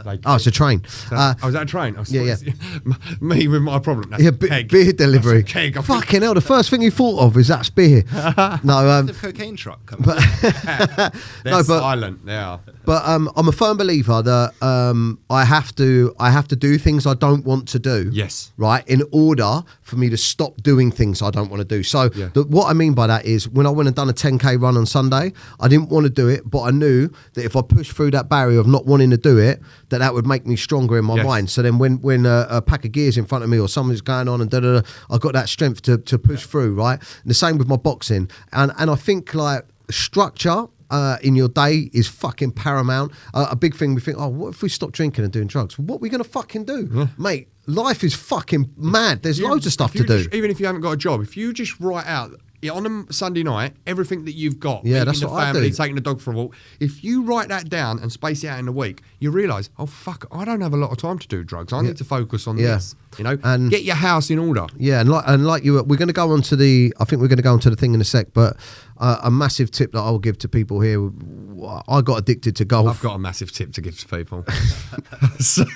It's a train. Was that a train? Yeah. Me with my problem. That's beer delivery. That's a keg. Fucking hell, the first thing you thought of is that's beer. No, the cocaine truck coming. They're silent now. But I'm a firm believer that I have to do things I don't want to do. Yes. Right, in order for me to stop doing things I don't want to do. So what I mean by that is when I went and done a 10K run on Sunday, I didn't want to do it, but I knew that if I pushed through that barrier of not wanting to do it, that would make me stronger in my mind. So then when a pack of gears in front of me or something's going on and I got that strength to push through, right? And the same with my boxing. And I think like structure in your day is fucking paramount. A big thing we think, what if we stop drinking and doing drugs? What are we going to fucking do? Mate, life is fucking mad. There's loads of stuff to do. Even if you haven't got a job, if you just write out on a Sunday night, everything that you've got, that's the what family, I do. taking the dog for a walk, if you write that down and space it out in a week, you realise, oh fuck, I don't have a lot of time to do drugs. I need to focus on this. You know, and get your house in order. Yeah, and like you, we're going to go on to I think we're going to go on to the thing in a sec, but a massive tip that I'll give to people here. I got addicted to golf. I've got a massive tip to give to people. Sorry.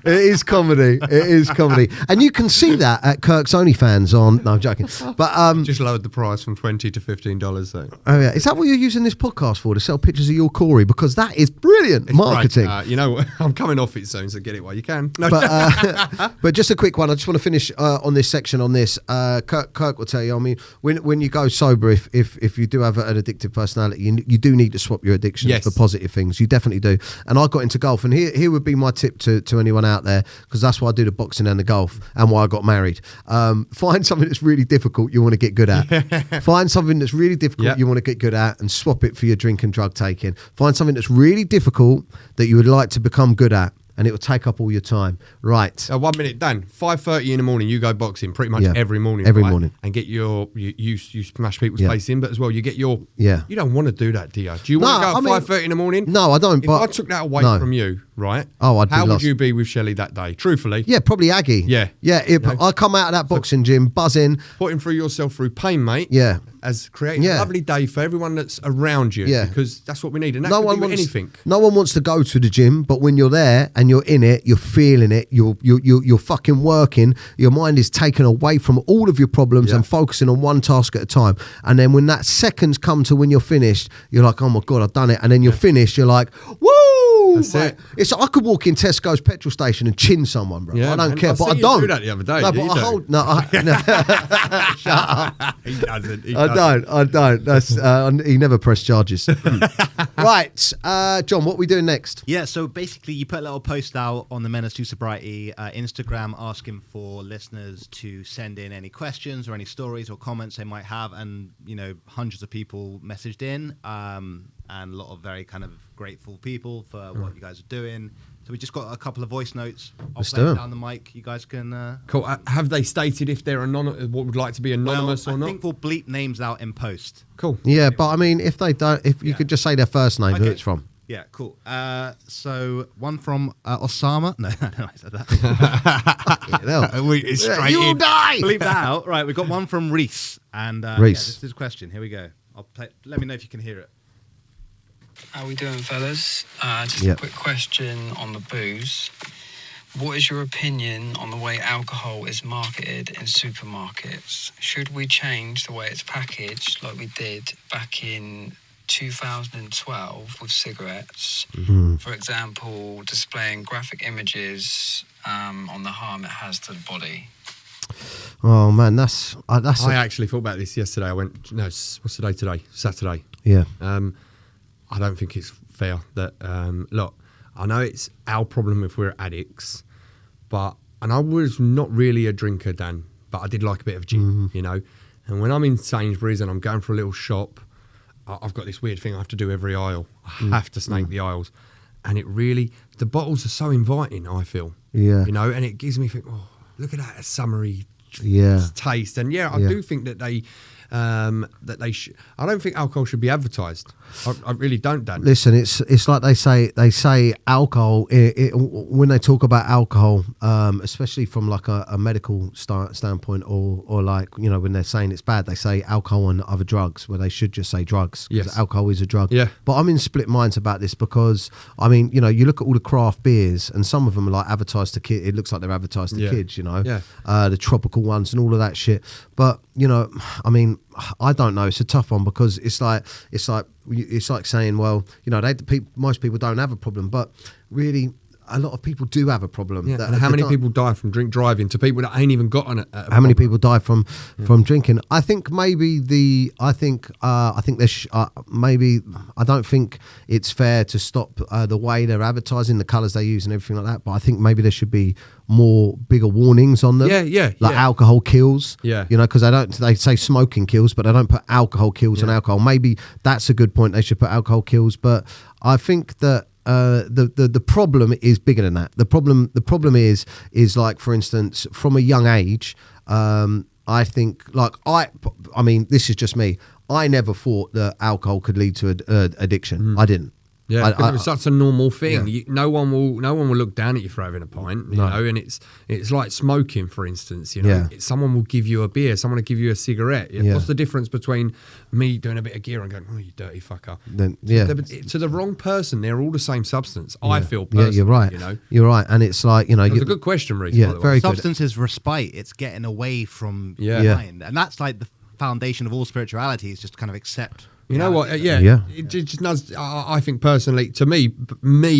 It is comedy. And you can see that at Kirk's OnlyFans on... No, I'm joking. But just lowered the price from $20 to $15. So. Oh, yeah. Is that what you're using this podcast for, to sell pictures of your Corey? Because that is brilliant marketing. You know, I'm coming off it soon, so get it while you can. No. But just a quick one. I just want to finish on this section on this. Kirk will tell you, I mean, when you go sober, if you do have an addictive personality, you do need to swap your addictions for positive things. You definitely do. And I got into golf, and here would be my tip to anyone out there, because that's why I do the boxing and the golf, and why I got married. Find something that's really difficult you want to get good at. Find something that's really difficult you want to get good at, and swap it for your drink and drug taking. Find something that's really difficult that you would like to become good at, and it will take up all your time. Right. 1 minute, Dan. 5:30 in the morning, you go boxing pretty much every morning. Every morning. And get you smash people's face in, but as well, you get your... Yeah. You don't want to do that, do you? Do you want to go at 5:30 in the morning? No, I don't. If I took that away from you, right? Oh, I'd be How lost. would you be with Shelley that day? Truthfully. Yeah, probably Aggie. Yeah. Yeah, I come out of that boxing gym buzzing. Putting through yourself through pain, mate. Yeah. as creating a lovely day for everyone that's around you. Yeah. Because that's what we need. And that could be anything. No one wants to go to the gym, but when you're there and you're in it, you're feeling it, you're fucking working, your mind is taken away from all of your problems and focusing on one task at a time. And then when that seconds come to when you're finished, you're like, oh my God, I've done it. And then you're finished, you're like, woo! That's it. It's I could walk in Tesco's petrol station and chin someone, bro. Yeah, I don't man. care, but I you don't. do that the other day. No, but I hold. No, shut up. He doesn't. I don't. That's he never pressed charges. Right, John, what are we doing next? Yeah, so basically you put a little post out on the Menace to Sobriety Instagram asking for listeners to send in any questions or any stories or comments they might have, and hundreds of people messaged in, and a lot of very kind of grateful people for what you guys are doing. So we just got a couple of voice notes. I'll play it down the mic. You guys can... Cool. Have they stated if they're anonymous, what would like to be anonymous or not? I think we'll bleep names out in post. Cool. Yeah, but I mean, if they don't, if you could just say their first name, who it's from. Yeah, cool. So one from Osama. No, I said that. You will die! Bleep that out. Right, we've got one from Reese. And Reese. this is a question. Here we go. Let me know if you can hear it. How we doing, fellas? Just a quick question on the booze. What is your opinion on the way alcohol is marketed in supermarkets? Should we change the way it's packaged like we did back in 2012 with cigarettes? For example, displaying graphic images on the harm it has to the body. Oh man, that's. I actually thought about this yesterday. I went, what's the day today? Saturday. Yeah. I don't think it's fair that, look, I know it's our problem if we're addicts, and I was not really a drinker, Dan, but I did like a bit of gin, and when I'm in Sainsbury's and I'm going for a little shop, I've got this weird thing I have to do every aisle. I have to snake the aisles, and it really, the bottles are so inviting, I feel, and it gives me, look at that summery taste, and I do think that they I don't think alcohol should be advertised. I really don't, Dan. Listen, it's like they say alcohol when they talk about alcohol, especially from like a medical standpoint, or like when they're saying it's bad, they say alcohol and other drugs, where they should just say drugs. Yes, alcohol is a drug. Yeah, but I'm in split minds about this because I mean, you look at all the craft beers, and some of them are like advertised to kids. It looks like they're advertised to kids, the tropical ones and all of that shit. But I mean, I don't know. It's a tough one because it's like saying, well, most people don't have a problem, but really, a lot of people do have a problem. Yeah. And how many people die from drink driving to people that ain't even got on it? How many people die from drinking? I think maybe I don't think it's fair to stop the way they're advertising, the colours they use and everything like that. But I think maybe there should be bigger warnings on them. Like alcohol kills. Because they say smoking kills, but they don't put alcohol kills on alcohol. Maybe that's a good point. They should put alcohol kills, but I think that. The problem is bigger than that. The problem is like, for instance, from a young age, I think I mean, this is just me. I never thought that alcohol could lead to addiction. I didn't. Yeah, because it's such a normal thing. Yeah. No one will look down at you for having a pint, you know. And it's like smoking, for instance. Someone will give you a beer, someone will give you a cigarette. What's the difference between me doing a bit of gear and going, "Oh, you dirty fucker"? To the wrong person, they're all the same substance. I feel personally. Yeah, you're right. You're right, and it's like It's a good question, Reece. Yeah, by the way. very good. Substance is respite. It's getting away from your mind, and that's like the foundation of all spirituality. Is just kind of accept. You know what? It just does. I think personally, to me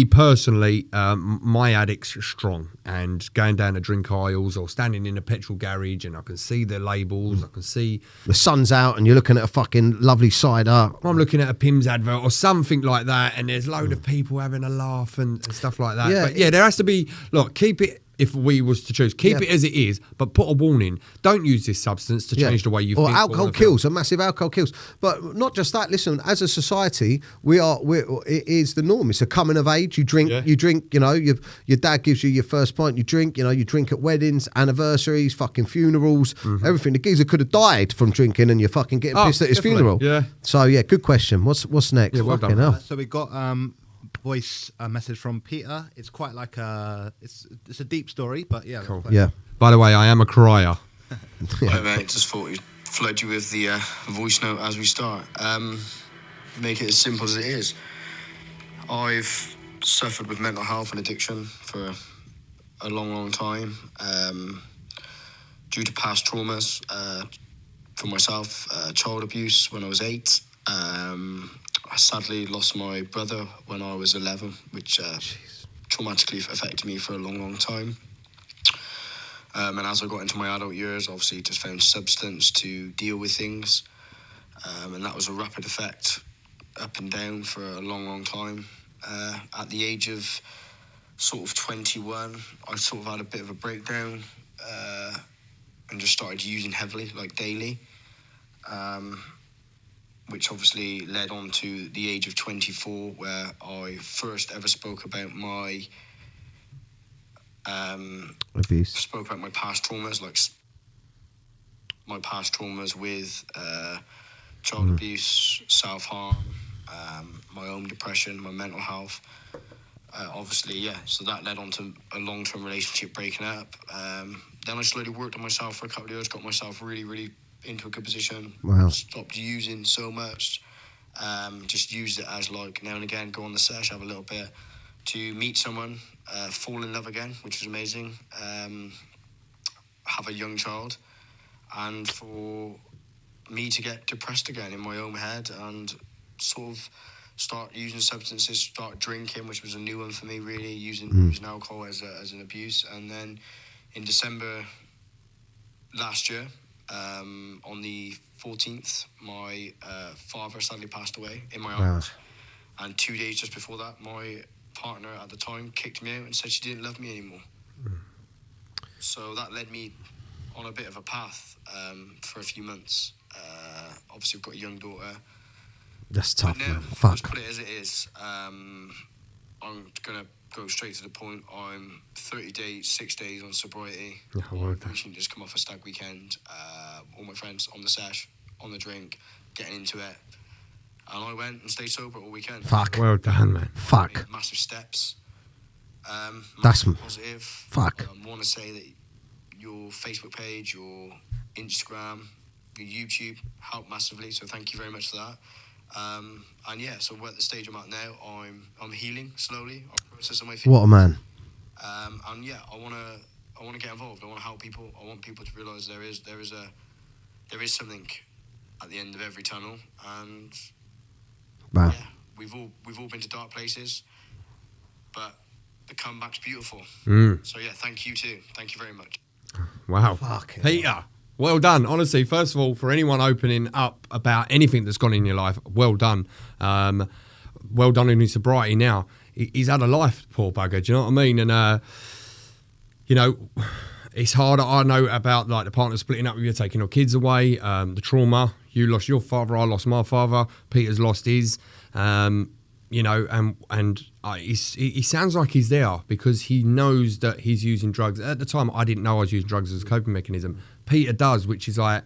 personally, my addict's strong, and going down the drink aisles or standing in a petrol garage, and I can see the labels, I can see the sun's out, and you're looking at a fucking lovely cider. I'm looking at a Pim's advert or something like that, and there's a load of people having a laugh and stuff like that. But there has to be. Look, keep it. If we was to choose, keep it as it is, but put a warning. Don't use this substance to change the way you think. Or alcohol kills, a massive alcohol kills. But not just that. Listen, as a society, it is the norm. It's a coming of age. You drink. Your dad gives you your first pint. You drink. You drink at weddings, anniversaries, fucking funerals, everything. The geezer could have died from drinking, and you're fucking getting pissed at his funeral. Yeah. So good question. What's next? Yeah, well done. So we got voice message from Peter. It's quite like it's a deep story, but cool. Yeah. By the way, I am a crier. Hi mate, just thought flood you with the voice note as we start. Make it as simple as it is. I've suffered with mental health and addiction for a long time, due to past traumas. For myself, child abuse when I was 8. I sadly lost my brother when I was 11, which traumatically affected me for a long time. And as I got into my adult years, obviously just found substance to deal with things. And that was a rapid effect, up and down for a long time. At the age of sort of 21, I sort of had a bit of a breakdown, and just started using heavily, like daily, which obviously led on to the age of 24, where I first ever spoke about my abuse. Spoke about my past traumas, like my past traumas with child abuse, self-harm, my own depression, my mental health. Obviously, yeah, so that led on to a long-term relationship breaking up. Then I slowly worked on myself for a couple of years, got myself really into a good position. Wow. Stopped using so much. Just used it as like now and again, go on the sesh, have a little bit, to meet someone, fall in love again, which is amazing. Have a young child, and for me to get depressed again in my own head and sort of start using substances, start drinking, which was a new one for me, really, using alcohol as an abuse. And then in December last year, on the 14th, my father sadly passed away in my arms. And 2 days just before that, my partner at the time kicked me out and said she didn't love me anymore. So that led me on a bit of a path for a few months. Obviously, we've got a young daughter. That's tough, now, man. Fuck. Let's put it as it is. I'm going to go straight to the point. I'm 6 days on sobriety. Recently just come off a stag weekend. All my friends on the sesh, on the drink, getting into it. And I went and stayed sober all weekend. Fuck. Well done, man. Fuck. Massive steps. That's positive. Fuck. I want to say that your Facebook page, your Instagram, your YouTube helped massively. So thank you very much for that. And yeah, so we're at the stage I'm at now. I'm healing slowly. I'm processing my feelings. What a man. And yeah, I want to get involved. I want to help people. I want people to realise there is something at the end of every tunnel. And Wow. yeah, we've all been to dark places, but the comeback's beautiful. So yeah, thank you too. Thank you very much. Wow. Fucking Peter, well done. Honestly, first of all, for anyone opening up about anything that's gone in your life, well done. Well done in his sobriety now. He's had a life, poor bugger, do you know what I mean? And, you know, it's hard. I know about like the partner splitting up with you, taking your kids away, the trauma. You lost your father, I lost my father, Peter's lost his. You know, and he sounds like he's there because he knows that he's using drugs. At the time, I didn't know I was using drugs as a coping mechanism. Peter does, which is like,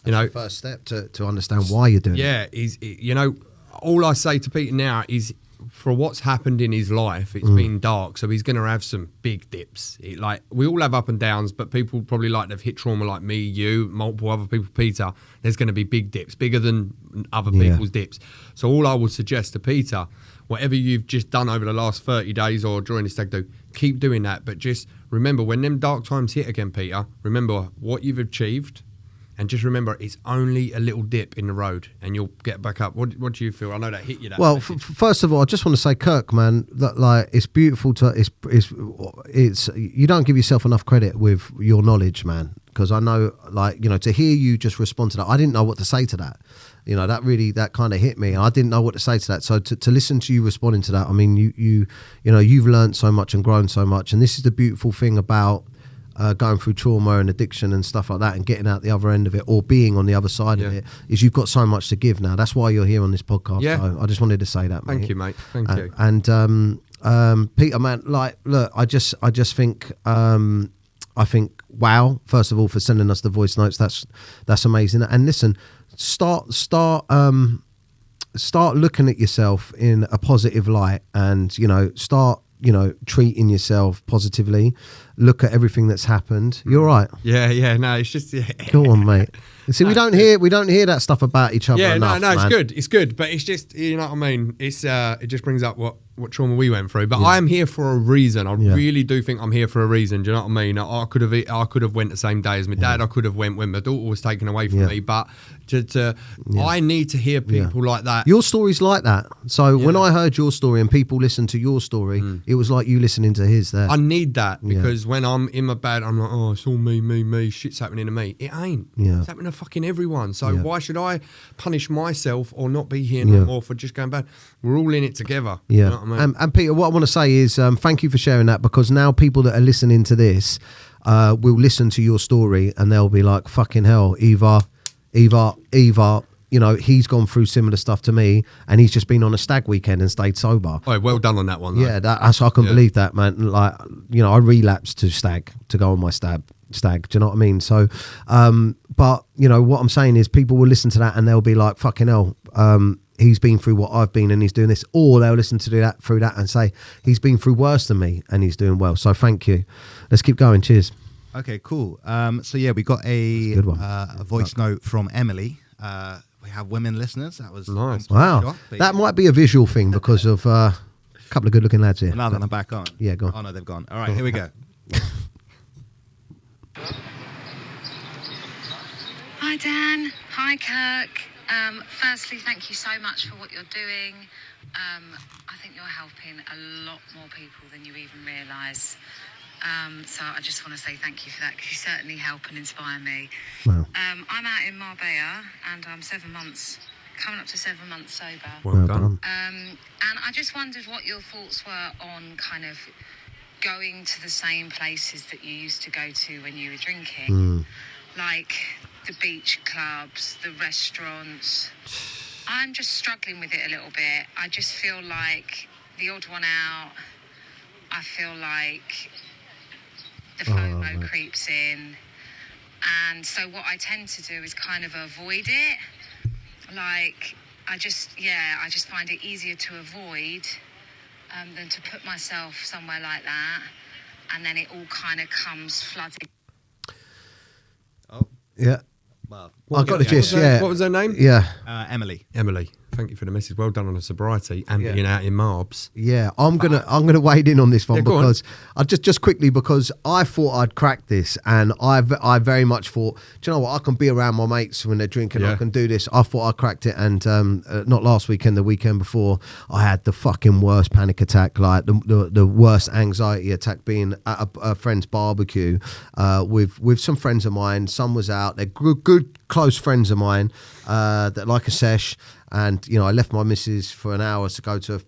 you know, the first step to understand why you're doing it. Yeah, you know, all I say to Peter now is, for what's happened in his life, it's been dark, so he's going to have some big dips. Like, we all have up and downs, but people probably like they've hit trauma like me, you, multiple other people, Peter. There's going to be big dips, bigger than other people's dips. So all I would suggest to Peter, whatever you've just done over the last 30 days or during this stag do, keep doing that. But just remember, when them dark times hit again, Peter, remember what you've achieved. And just remember, it's only a little dip in the road, and you'll get back up. What do you feel? I know that hit you. That well, first of all, I just want to say, Kirk, man, that like it's beautiful to it's you don't give yourself enough credit with your knowledge, man. Because I know, like, you know, to hear you just respond to that, I didn't know what to say to that. You know, that kind of hit me. I didn't know what to say to that. So to listen to you responding to that, I mean, you know, you've learned so much and grown so much, and this is the beautiful thing about going through trauma and addiction and stuff like that, and getting out the other end of it, or being on the other side of it, is you've got so much to give now. That's why you're here on this podcast. Yeah. So I just wanted to say that, mate. Thank you, mate. Thank you. And Peter, man, like, look, I just think, I think, wow, first of all, for sending us the voice notes. That's amazing. And listen, start looking at yourself in a positive light, and, you know, start, you know, treating yourself positively. Look at everything that's happened. You're right. Yeah. No, it's just Go on, mate. See, we don't hear that stuff about each other enough. No, it's man. good. It's good, but it's just, you know what I mean. It's it just brings up what trauma we went through. But I'm here for a reason. I really do think I'm here for a reason. Do you know what I mean? I could have went the same day as my dad. I could have went when my daughter was taken away from me. But I need to hear people like that. Your story's like that. So when I heard your story and people listened to your story, it was like you listening to his there. I need that because when I'm in my bed, I'm like, oh, it's all me. Shit's happening to me. It ain't. Yeah. It's happening to fucking everyone. So why should I punish myself or not be here no more for just going bad? We're all in it together. Yeah. You know what I mean? And Peter, what I want to say is thank you for sharing that, because now people that are listening to this will listen to your story and they'll be like, fucking hell, Eva, you know, he's gone through similar stuff to me and he's just been on a stag weekend and stayed sober. Oh, well done on that one. Though. Yeah, I couldn't believe that, man. Like, you know, I relapsed to go on my stag. Do you know what I mean? So, but you know what I'm saying is, people will listen to that and they'll be like, "Fucking hell, he's been through what I've been and he's doing this," or they'll listen to that through that and say, "He's been through worse than me and he's doing well." So, thank you. Let's keep going. Cheers. Okay, cool. So yeah, we got a voice note from Emily. We have women listeners. That was nice. Wow, that might be a visual thing because of a couple of good-looking lads here. Now that I'm back on. Yeah, go on. Oh no, they've gone. All right, here we go. Hi Dan, hi Kirk. Firstly, thank you so much for what you're doing. I think you're helping a lot more people than you even realise. So I just want to say thank you for that, because you certainly help and inspire me. Wow. I'm out in Marbella and I'm coming up to 7 months sober. Well done. And I just wondered what your thoughts were on kind of going to the same places that you used to go to when you were drinking. Like the beach clubs, the restaurants. I'm just struggling with it a little bit. I just feel like the odd one out. I feel like the FOMO creeps in. And so what I tend to do is kind of avoid it. Like, I just find it easier to avoid than to put myself somewhere like that. And then it all kind of comes flooding. Yeah. Well, I got the gist. What was her name? Yeah. Emily. Emily. Thank you for the message. Well done on the sobriety and being out in Marbs. Yeah, I'm gonna wade in on this one because I just quickly, because I thought I'd cracked this, and I very much thought, do you know what, I can be around my mates when they're drinking, I can do this. I thought I cracked it, and not last weekend, the weekend before, I had the fucking worst panic attack, like the worst anxiety attack, being at a friend's barbecue with some friends of mine. Some was out, they're good close friends of mine that like a sesh. And, you know, I left my missus for an hour to go to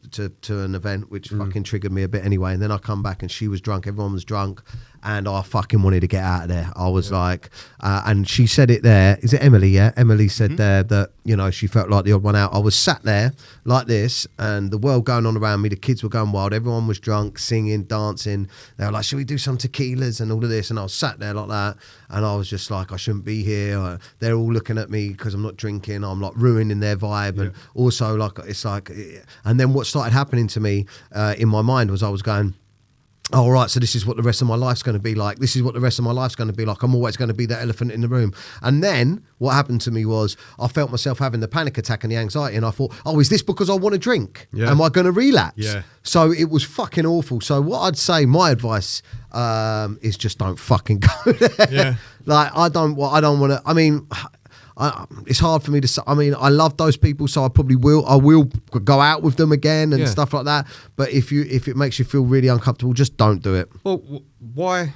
an event, which fucking triggered me a bit anyway. And then I come back and she was drunk. Everyone was drunk. And I fucking wanted to get out of there. I was like, and she said it there. Is it Emily? Yeah. Emily said there that, you know, she felt like the odd one out. I was sat there like this and the world going on around me. The kids were going wild. Everyone was drunk, singing, dancing. They were like, should we do some tequilas and all of this? And I was sat there like that. And I was just like, I shouldn't be here. They're all looking at me because I'm not drinking. I'm like ruining their vibe. And also, like, it's like, and then what started happening to me in my mind was I was going, oh, right, so this is what the rest of my life's going to be like. This is what the rest of my life's going to be like. I'm always going to be that elephant in the room. And then what happened to me was I felt myself having the panic attack and the anxiety, and I thought, oh, is this because I want to drink? Yeah. Am I going to relapse? Yeah. So it was fucking awful. So what I'd say, my advice is just don't fucking go there. Yeah. Like, I don't want to, I mean... it's hard for me to say. I mean, I love those people, so I will go out with them again and stuff like that. But if it makes you feel really uncomfortable, just don't do it. Well, why?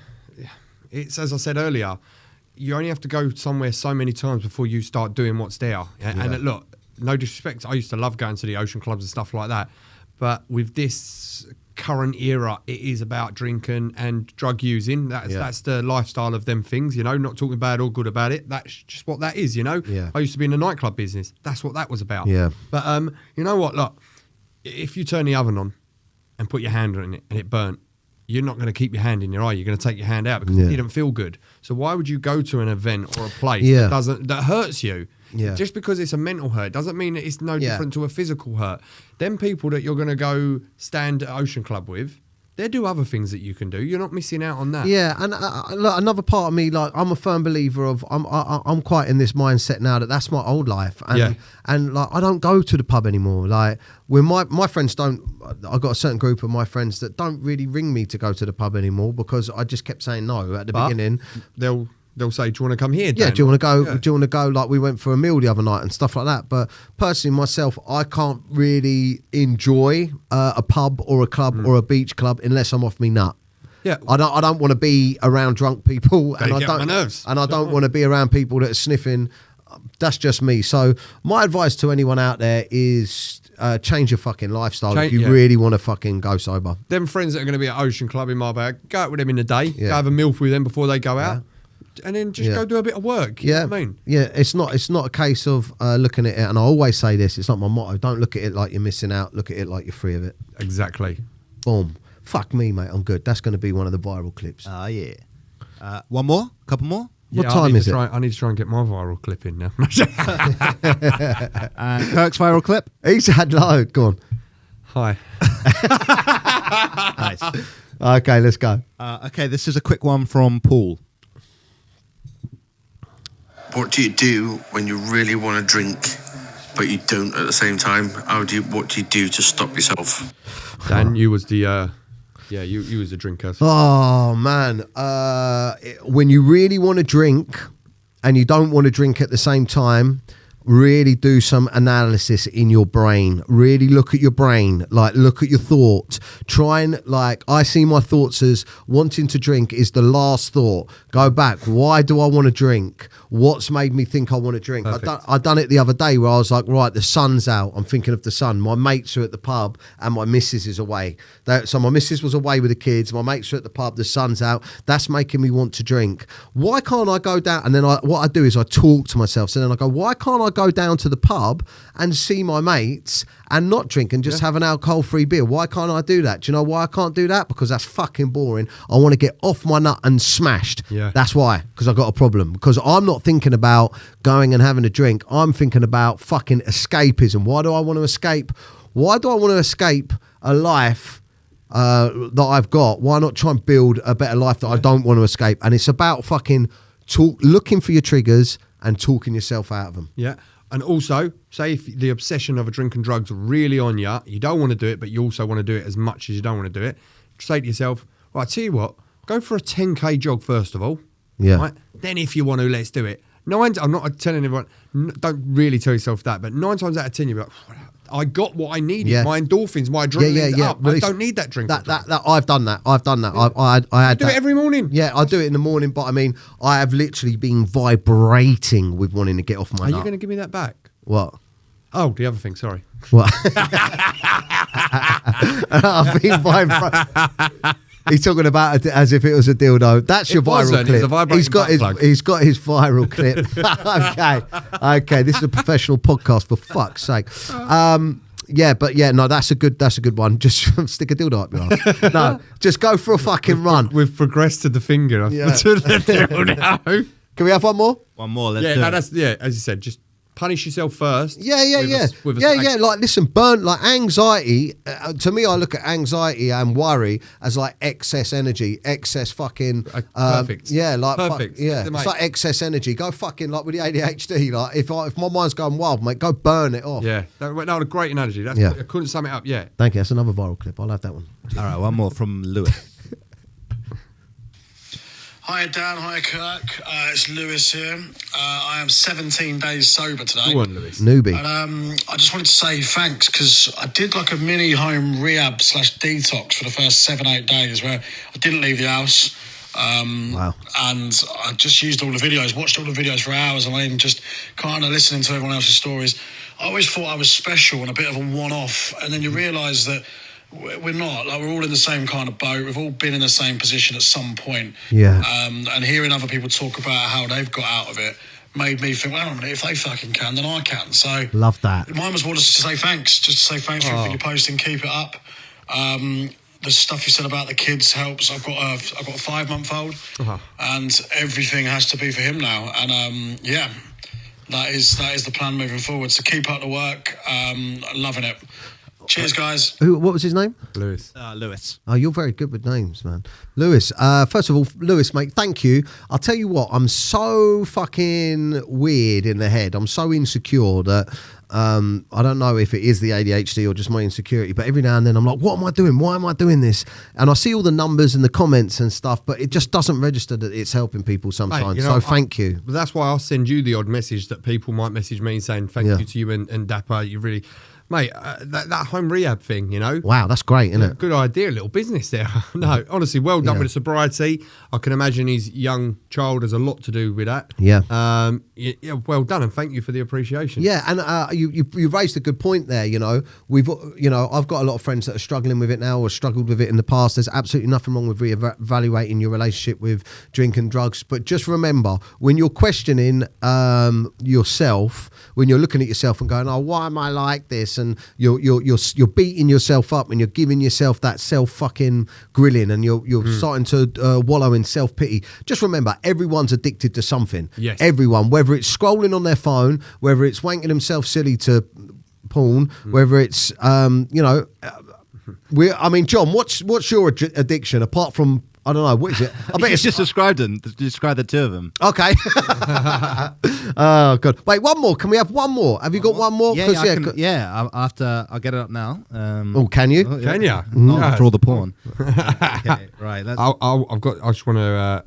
It's, as I said earlier, you only have to go somewhere so many times before you start doing what's there. And look, no disrespect, I used to love going to the ocean clubs and stuff like that, but with this current era, it is about drinking and drug using. That's the lifestyle of them things, you know, not talking bad or good about it. That's just what that is, you know. I used to be in the nightclub business. That's what that was about. But you know what, look, if you turn the oven on and put your hand on it and it burnt, you're not going to keep your hand in your eye. You're going to take your hand out because it didn't feel good. So why would you go to an event or a place that hurts you? Just because it's a mental hurt doesn't mean that it's no different to a physical hurt. Them people that you're going to go stand at Ocean Club with, there do other things that you can do. You're not missing out on that. Yeah, and look, another part of me, like, I'm a firm believer of, I'm quite in this mindset now that that's my old life, and like, I don't go to the pub anymore. Like, when my friends don't, I've got a certain group of my friends that don't really ring me to go to the pub anymore because I just kept saying no at the beginning. They'll say, do you want to come here, Dan? Yeah, do you want to go? Yeah. Do you want to go? Like, we went for a meal the other night and stuff like that. But personally, myself, I can't really enjoy a pub or a club or a beach club unless I'm off me nut. Yeah, I don't want to be around drunk people, and I don't. My nerves. And I don't want to be around people that are sniffing. That's just me. So my advice to anyone out there is change your fucking lifestyle if you really want to fucking go sober. Them friends that are going to be at Ocean Club in Marbella, go out with them in the day. Go have a meal with them before they go out. And then just go do a bit of work. You know what I mean? Yeah, it's not a case of looking at it, and I always say this, it's not my motto, don't look at it like you're missing out, look at it like you're free of it. Exactly. Boom. Fuck me, mate, I'm good. That's going to be one of the viral clips. Yeah. One more? Couple more? What time is it? I need to try and get my viral clip in now. Kirk's viral clip? He's had load. Go on. Hi. Nice. Okay, let's go. Okay, this is a quick one from Paul. What do you do when you really want to drink, but you don't at the same time? What do you do to stop yourself? Dan, you was the, you was the drinker. Oh, man. When you really want to drink and you don't want to drink at the same time, really do some analysis in your brain. Really look at your brain. Like, look at your thoughts. Try and, like, I see my thoughts as wanting to drink is the last thought. Go back. Why do I want to drink? What's made me think I want to drink? I done it the other day where I was like, right, the sun's out. I'm thinking of the sun. My mates are at the pub and my missus is away. So my missus was away with the kids. My mates are at the pub. The sun's out. That's making me want to drink. Why can't I go down? And then what I do is I talk to myself. So then I go, why can't I go down to the pub and see my mates and not drink and just have an alcohol-free beer? Why can't I do that? Do you know why I can't do that? Because that's fucking boring. I want to get off my nut and smashed. Yeah. That's why. Because I've got a problem. Because I'm not thinking about going and having a drink. I'm thinking about fucking escapism. Why do I want to escape? Why do I want to escape a life that I've got? Why not try and build a better life that I don't want to escape? And it's about fucking looking for your triggers and talking yourself out of them. Yeah. And also, say if the obsession of a drink and drugs are really on you, you don't want to do it, but you also want to do it as much as you don't want to do it. Say to yourself, right, I tell you what, go for a 10K jog first of all. Yeah. Right? Then if you want to, let's do it. I'm not telling everyone, don't really tell yourself that, but 9 times out of 10, you're like, I got what I needed. Yeah. My endorphins, my adrenaline's up. Well, I don't need that drink. I've done that. Yeah. I do it every morning. Yeah, I do it in the morning, but I mean, I have literally been vibrating with wanting to get off my nut. Are you going to give me that back? What? Oh, the other thing, sorry. What? I've been vibrating. He's talking about it as if it was a dildo. That's your viral clip. He's got his viral clip. Okay. This is a professional podcast, for fuck's sake. That's a good one. Just stick a dildo up your ass. No, just go for a fucking run. We've progressed to the finger. Yeah. To the dildo. Can we have one more? One more. Let's do it. As you said, just punish yourself first. Like, listen, like anxiety. To me, I look at anxiety and worry as like excess energy, excess fucking. Perfect. Perfect. It's like excess energy. Go fucking like with the ADHD. Like if my mind's going wild, mate, go burn it off. Yeah, that was a great analogy. I couldn't sum it up yet. Thank you. That's another viral clip. I'll have that one. All right, one more from Lewis. Hi Dan, hi Kirk, it's Lewis here. I am 17 days sober today. Go on, Lewis. Newbie. And I just wanted to say thanks because I did like a mini home rehab / detox for the first 7-8 days where I didn't leave the house. Wow. And I just used all the videos, watched all the videos for hours and then just kind of listening to everyone else's stories. I always thought I was special and a bit of a one-off, and then you realise that we're not. Like, we're all in the same kind of boat. We've all been in the same position at some point. Yeah. And hearing other people talk about how they've got out of it made me think, well, if they fucking can, then I can. So love that. Mine was more just to say thanks. Just to say thanks for everything you're posting. Keep it up. The stuff you said about the kids helps. I've got a 5-month-old, and everything has to be for him now. And that is the plan moving forward. So keep up the work. Loving it. Cheers, guys. What was his name? Lewis. Lewis. Oh, you're very good with names, man. Lewis, first of all, Lewis, mate, thank you. I'll tell you what, I'm so fucking weird in the head. I'm so insecure that I don't know if it is the ADHD or just my insecurity, but every now and then I'm like, what am I doing? Why am I doing this? And I see all the numbers and the comments and stuff, but it just doesn't register that it's helping people sometimes. Mate, you know, so thank you. But that's why I'll send you the odd message that people might message me saying thank you to you and Dapper. You really... Mate, that home rehab thing, you know. Wow, that's great, isn't it? Good idea, little business there. No, honestly, well done with the sobriety. I can imagine his young child has a lot to do with that. Yeah. Yeah, well done, and thank you for the appreciation. Yeah, and you raised a good point there. You know, I've got a lot of friends that are struggling with it now or struggled with it in the past. There's absolutely nothing wrong with reevaluating your relationship with drink and drugs, but just remember when you're questioning yourself, when you're looking at yourself and going, "Oh, why am I like this?" and you're beating yourself up and you're giving yourself that self fucking grilling and you're starting to wallow in self pity. Just remember, everyone's addicted to something. Yes. Everyone, whether it's scrolling on their phone, whether it's wanking themselves silly to porn, whether it's I mean, John, what's your addiction apart from? I don't know, what is it? I bet it's just described them. Describe the two of them. Okay. Oh god. Wait, one more. Can we have one more? Have you got one more? After I'll get it up now. Can you? Can you? Not after all the porn. Okay, right. I just want to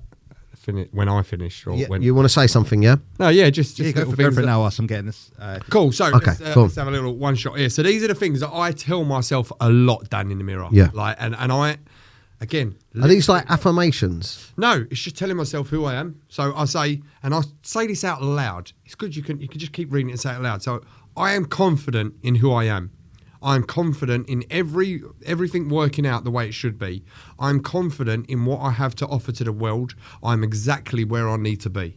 finish when I finish. Or when you want to say something? Yeah. No. Yeah. Just go for it now. Whilst I'm getting this. Cool. So okay, let's have a little one shot here. So these are the things that I tell myself a lot, Dan, in the mirror. Yeah. Like and I. Again, are these like affirmations? No, it's just telling myself who I am. So I say this out loud. It's good. You can just keep reading it and say it out loud. So I am confident in who I am. I'm confident in everything working out the way it should be. I'm confident in what I have to offer to the world. I'm exactly where I need to be.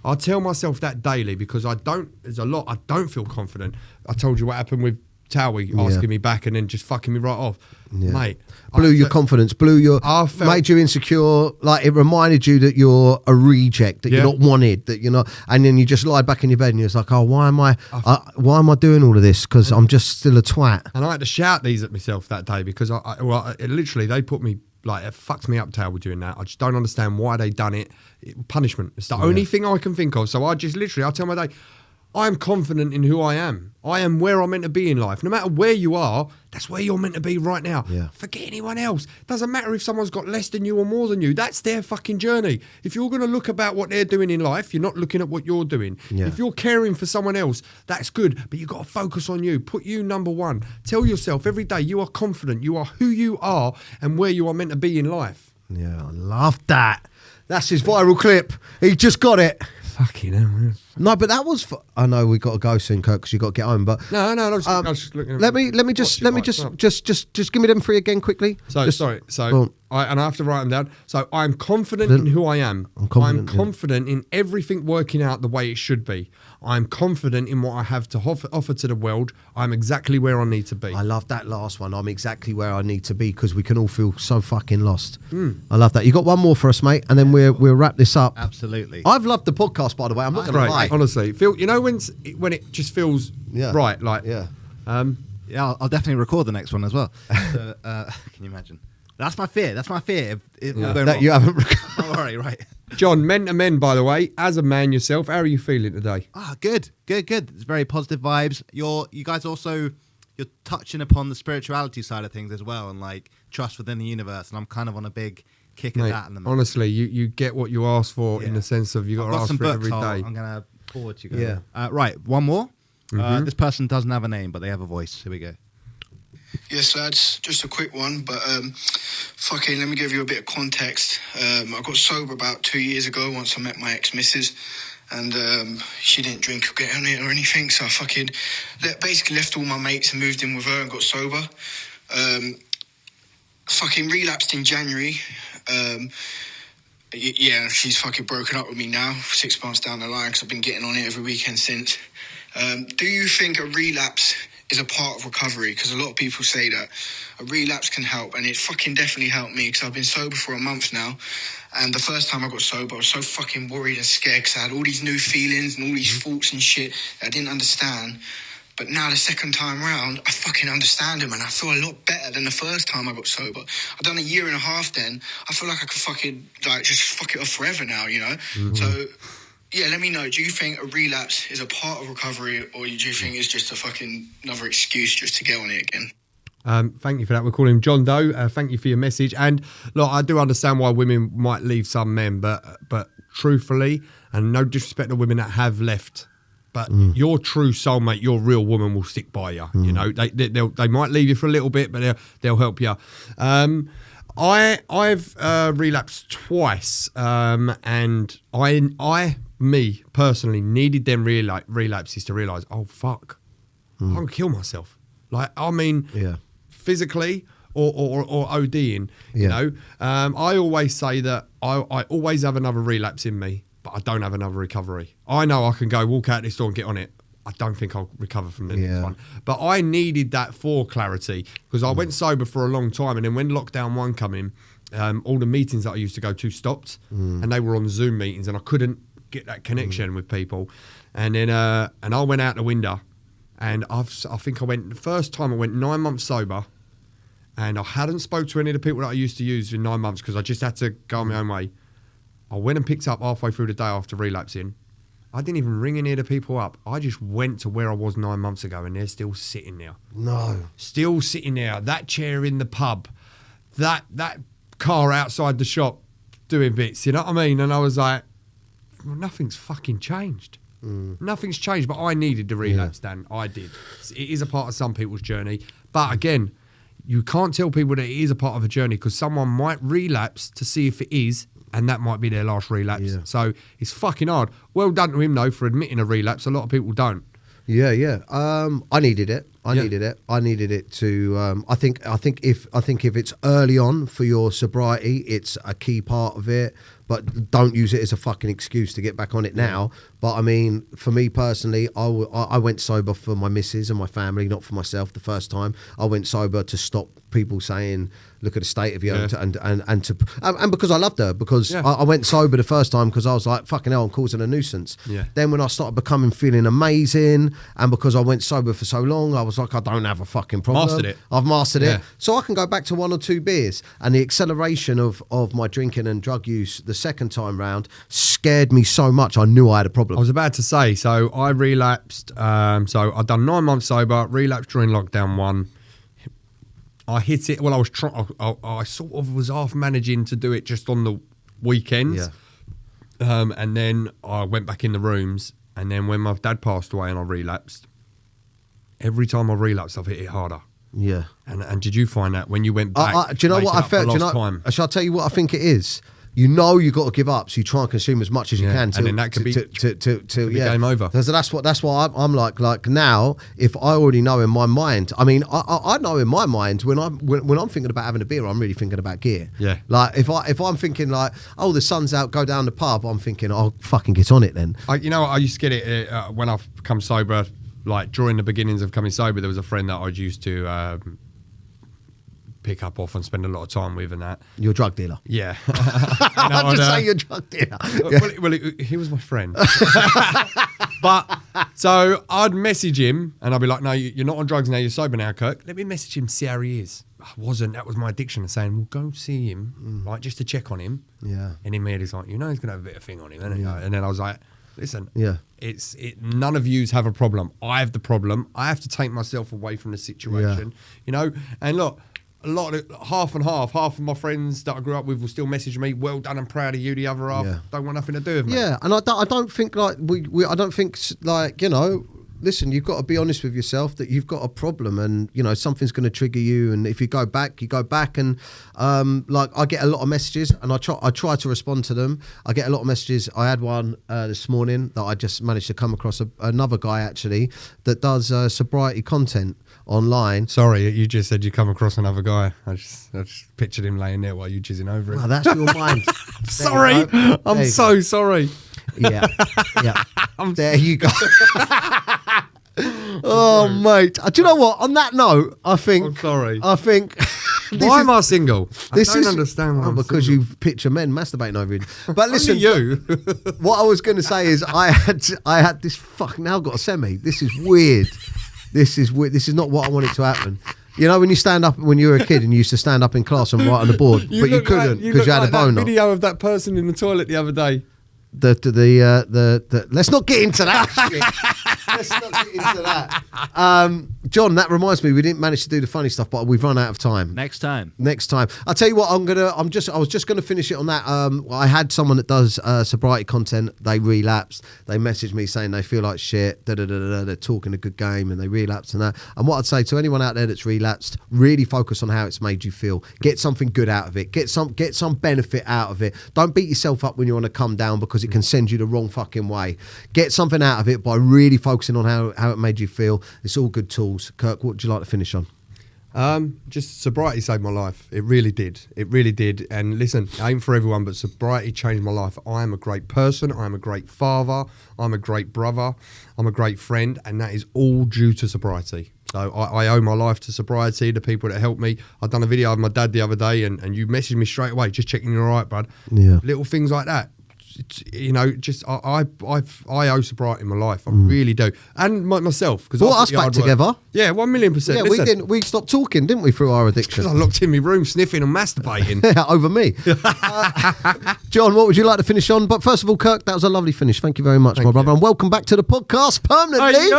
I tell myself that daily because there's a lot I don't feel confident. I told you what happened with Towie asking me back and then just fucking me right off. Yeah. Mate, blew your confidence, made you insecure. Like it reminded you that you're a reject, that you're not wanted, that you're not. And then you just lied back in your bed and you're like, oh, why am I doing all of this? Because I'm just still a twat. And I had to shout these at myself that day because literally they put me like it fucks me up. Towie doing that. I just don't understand why they done it. Punishment. It's the only thing I can think of. So I tell my day. I'm confident in who I am. I am where I'm meant to be in life. No matter where you are, that's where you're meant to be right now. Yeah. Forget anyone else. Doesn't matter if someone's got less than you or more than you. That's their fucking journey. If you're going to look about what they're doing in life, you're not looking at what you're doing. Yeah. If you're caring for someone else, that's good. But you've got to focus on you. Put you number one. Tell yourself every day you are confident. You are who you are and where you are meant to be in life. Yeah, I love that. That's his viral clip. He just got it. Fucking hell, man. No, but that was. I know we got to go soon, Kirk, because you got to get home. But no. I was just looking. Let me just give me them three again quickly. So sorry. So and I have to write them down. So I'm confident in who I am. I'm confident in everything working out the way it should be. I'm confident in what I have to offer to the world. I'm exactly where I need to be. I love that last one. I'm exactly where I need to be because we can all feel so fucking lost. I love that. You got one more for us, mate, and then we'll wrap this up. Absolutely. I've loved the podcast, by the way. I'm not going to lie. Honestly, you know when it just feels right, like I'll definitely record the next one as well. So, can you imagine? That's my fear. That you haven't recorded. Oh, right. John, men to men, by the way, as a man yourself, how are you feeling today? Good. It's very positive vibes. You guys also, you're touching upon the spirituality side of things as well, and like trust within the universe. And I'm kind of on a big kick of that. Honestly, you get what you ask for in the sense of you got to ask for it every day. I'm going to forward to you guys. Yeah. Right. One more. This person doesn't have a name, but they have a voice. Here we go. Yes, lads, just a quick one, but let me give you a bit of context. I got sober about 2 years ago once I met my ex-missus, and she didn't drink or get on it or anything, so I basically left all my mates and moved in with her and got sober. Relapsed in January. She's fucking broken up with me now, 6 months down the line, because I've been getting on it every weekend since. Do you think a relapse is a part of recovery? Because a lot of people say that a relapse can help, and it fucking definitely helped me because I've been sober for a month now, and the first time I got sober I was so fucking worried and scared because I had all these new feelings and all these thoughts and shit that I didn't understand. But now the second time round, I fucking understand him, and I feel a lot better than the first time I got sober. I've done a year and a half then. I feel like I could fucking, like, just fuck it off forever now, you know? So, yeah, let me know. Do you think a relapse is a part of recovery, or do you think it's just a fucking another excuse just to get on it again? Thank you for that. We'll call him John Doe. Thank you for your message. And look, I do understand why women might leave some men, but truthfully, and no disrespect to women that have left, but your true soulmate, your real woman will stick by you. You know, they might leave you for a little bit, but they'll help you. I've relapsed twice, and me personally needed them relapses to realise, oh fuck, I can kill myself. Like, I mean, physically or ODing. You know, I always say that I always have another relapse in me, but I don't have another recovery. I know I can go walk out this door and get on it. I don't think I'll recover from the next one. But I needed that for clarity, because I went sober for a long time, and then when lockdown 1 come in, all the meetings that I used to go to stopped, and they were on Zoom meetings, and I couldn't get that connection with people. And then and I went out the window, and I think I went, the first time I went 9 months sober, and I hadn't spoke to any of the people that I used to use in 9 months because I just had to go my own way. I went and picked up halfway through the day after relapsing. I didn't even ring any of the people up. I just went to where I was 9 months ago, and they're still sitting there. No. Still sitting there. That chair in the pub. That car outside the shop doing bits. You know what I mean? And I was like, well, nothing's fucking changed. Nothing's changed. But I needed the relapse, Dan. I did. It is a part of some people's journey. But again, you can't tell people that it is a part of a journey, because someone might relapse to see if it is, and that might be their last relapse. Yeah. So it's fucking hard. Well done to him, though, for admitting a relapse. A lot of people don't. Yeah. I needed it. I needed it to. I think if it's early on for your sobriety, it's a key part of it. But don't use it as a fucking excuse to get back on it now. But I mean, for me personally, I went sober for my missus and my family, not for myself. The first time I went sober to stop people saying, "Look at the state of you," and because I loved her, because I went sober the first time because I was like, "Fucking hell, I'm causing a nuisance." Yeah. Then when I started feeling amazing, and because I went sober for so long, I was like, I don't have a fucking problem. I've mastered it, so I can go back to 1 or 2 beers. And the acceleration of my drinking and drug use the second time round scared me so much. I knew I had a problem. I was about to say, so I relapsed. So I'd done 9 months sober, relapsed during lockdown 1. I hit it. Well, I was I sort of was half managing to do it just on the weekends. Yeah. And then I went back in the rooms. And then when my dad passed away and I relapsed, every time I relapsed, I've hit it harder. Yeah. And did you find that when you went back? Do you know what I felt? Shall I tell you what I think it is? You know you got to give up, so you try and consume as much as you can. And then that could be game over. So that's why I'm like now. If I already know in my mind, I mean, I know in my mind when I'm thinking about having a beer, I'm really thinking about gear. Yeah. Like if I'm thinking like, oh, the sun's out, go down the pub, I'm thinking, oh, fucking get on it then. I used to get it when I've come sober. Like during the beginnings of coming sober, there was a friend that I used to pick up off and spend a lot of time with, and that. Your drug dealer? Yeah. I'll just say your drug dealer. Well, he was my friend. But so I'd message him and I'd be like, no, you're not on drugs now, you're sober now, Kirk. Let me message him, see how he is. I wasn't. That was my addiction, saying, well, go see him, like just to check on him. Yeah. And in my head, he's like, he's going to have a bit of thing on him. And then I was like, listen, none of yous have a problem. I have the problem. I have to take myself away from the situation, and look, a lot of half of my friends that I grew up with will still message me, well done and proud of you. The other half don't want nothing to do with me. Yeah, and I don't think like I don't think like, listen, you've got to be honest with yourself that you've got a problem, and something's going to trigger you, and if you go back, and like I get a lot of messages, and I try to respond to them. I get a lot of messages. I had one this morning that I just managed to come across, another guy actually that does sobriety content online. Sorry, you just said you come across another guy. I just pictured him laying there while you jizzing over it. Oh, that's your mind. Sorry, I'm so sorry. Yeah. There you go. Oh, mate. Do you know what? On that note, I think... I'm sorry. I think... Why am I single? I don't understand why I'm because single. you picture men masturbating over it. But listen... you. What I was going to say is I had this... Fuck, now I've got a semi. This is weird. This is not what I wanted to happen. You know, when you stand up, when you were a kid and you used to stand up in class and write on the board, but you couldn't because you had a boner. That video of that person in the toilet the other day. Let's not get into that shit. Let's not get into that. John, that reminds me, we didn't manage to do the funny stuff, but we've run out of time. Next time. I'll tell you what, I was just gonna finish it on that. I had someone that does sobriety content. They relapsed. They messaged me saying they feel like shit. They're talking a good game and they relapsed and that. And what I'd say to anyone out there that's relapsed, really focus on how it's made you feel. Get something good out of it. Get some benefit out of it. Don't beat yourself up when you want to come down because it can send you the wrong fucking way. Get something out of it by really focusing on how it made you feel. It's all good tools. Kirk, what would you like to finish on? Just sobriety saved my life. It really did. And listen, it ain't for everyone, but sobriety changed my life. I am a great person. I am a great father. I'm a great brother. I'm a great friend. And that is all due to sobriety. So I owe my life to sobriety, the people that helped me. I've done a video of my dad the other day and you messaged me straight away, just checking you're all right, bud. Yeah. Little things like that. You know, just I owe sobriety in my life. I really do, and myself. Because brought us back together. Yeah, 1,000,000%. Yeah, Listen, we stopped talking, didn't we, through our addiction? Because I locked in my room sniffing and masturbating. Yeah, over me. John, what would you like to finish on? But first of all, Kirk, that was a lovely finish. Thank you very much, my brother, and welcome back to the podcast permanently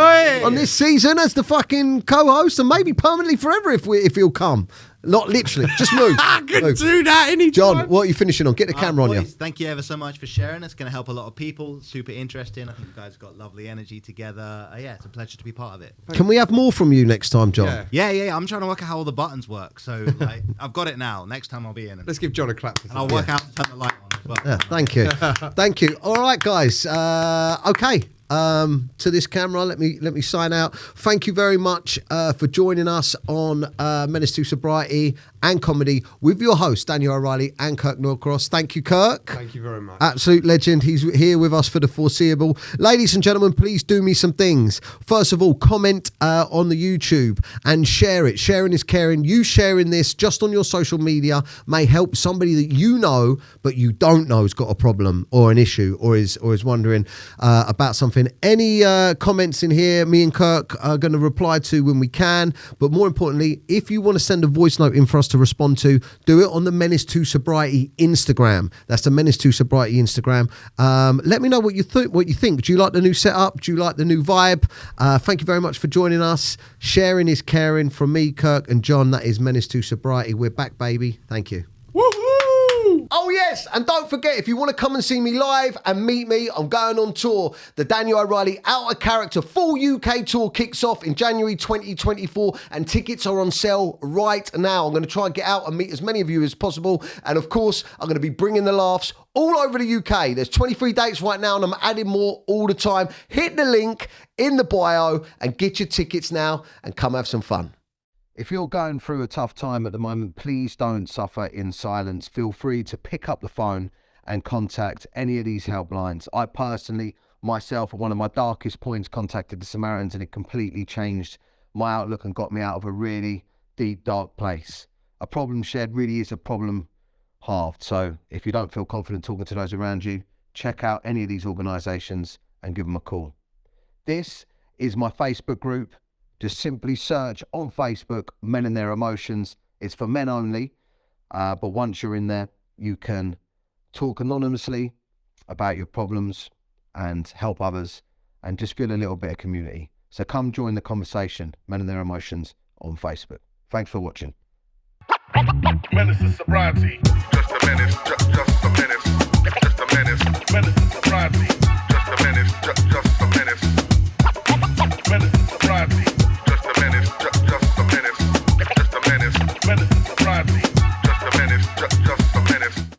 on this season as the fucking co-host, and maybe permanently forever if he'll come. Not literally, just move. I can do that anytime. John, what are you finishing on? Get the camera on you. Thank you ever so much for sharing. It's going to help a lot of people. Super interesting. I think you guys got lovely energy together. Yeah, it's a pleasure to be part of it. Can we have more from you next time, John? Yeah. I'm trying to work out how all the buttons work. So I've got it now. Next time I'll be in. Let's give John a clap. And I'll work out to turn the light on as well. Yeah, thank you. Thank you. All right, guys. Okay. To this camera, let me sign out. Thank you very much for joining us on Menace to Sobriety and Comedy with your hosts Daniel O'Reilly and Kirk Norcross. Thank you, Kirk. Thank you very much. Absolute legend. He's here with us for the foreseeable. Ladies and gentlemen, please do me some things. First of all, comment on the YouTube and share it. Sharing is caring. You sharing this just on your social media may help somebody that you know but you don't know has got a problem or an issue or is wondering about something. Any comments in here, me and Kirk are going to reply to when we can. But more importantly, if you want to send a voice note in for us to respond to, do it on the Menace to Sobriety Instagram. That's the Menace to Sobriety Instagram. Let me know what you think. Do you like the new setup? Do you like the new vibe? Thank you very much for joining us. Sharing is caring. From me, Kirk, and John, that is Menace to Sobriety. We're back, baby. Thank you. Oh yes, and don't forget, if you want to come and see me live and meet me, I'm going on tour. The Daniel O'Reilly Out of Character full UK tour kicks off in January 2024 and tickets are on sale right now. I'm going to try and get out and meet as many of you as possible. And of course, I'm going to be bringing the laughs all over the UK. There's 23 dates right now and I'm adding more all the time. Hit the link in the bio and get your tickets now and come have some fun. If you're going through a tough time at the moment, please don't suffer in silence. Feel free to pick up the phone and contact any of these helplines. I personally, myself, at one of my darkest points, contacted the Samaritans and it completely changed my outlook and got me out of a really deep, dark place. A problem shared really is a problem halved. So if you don't feel confident talking to those around you, check out any of these organisations and give them a call. This is my Facebook group. Just simply search on Facebook, Men and Their Emotions. It's for men only, but once you're in there, you can talk anonymously about your problems and help others and just feel a little bit of community. So come join the conversation, Men and Their Emotions, on Facebook. Thanks for watching. Menace to sobriety. Just a menace. Just a menace. Just a menace. Menace to sobriety. Just a menace. Just a menace. Menace to sobriety.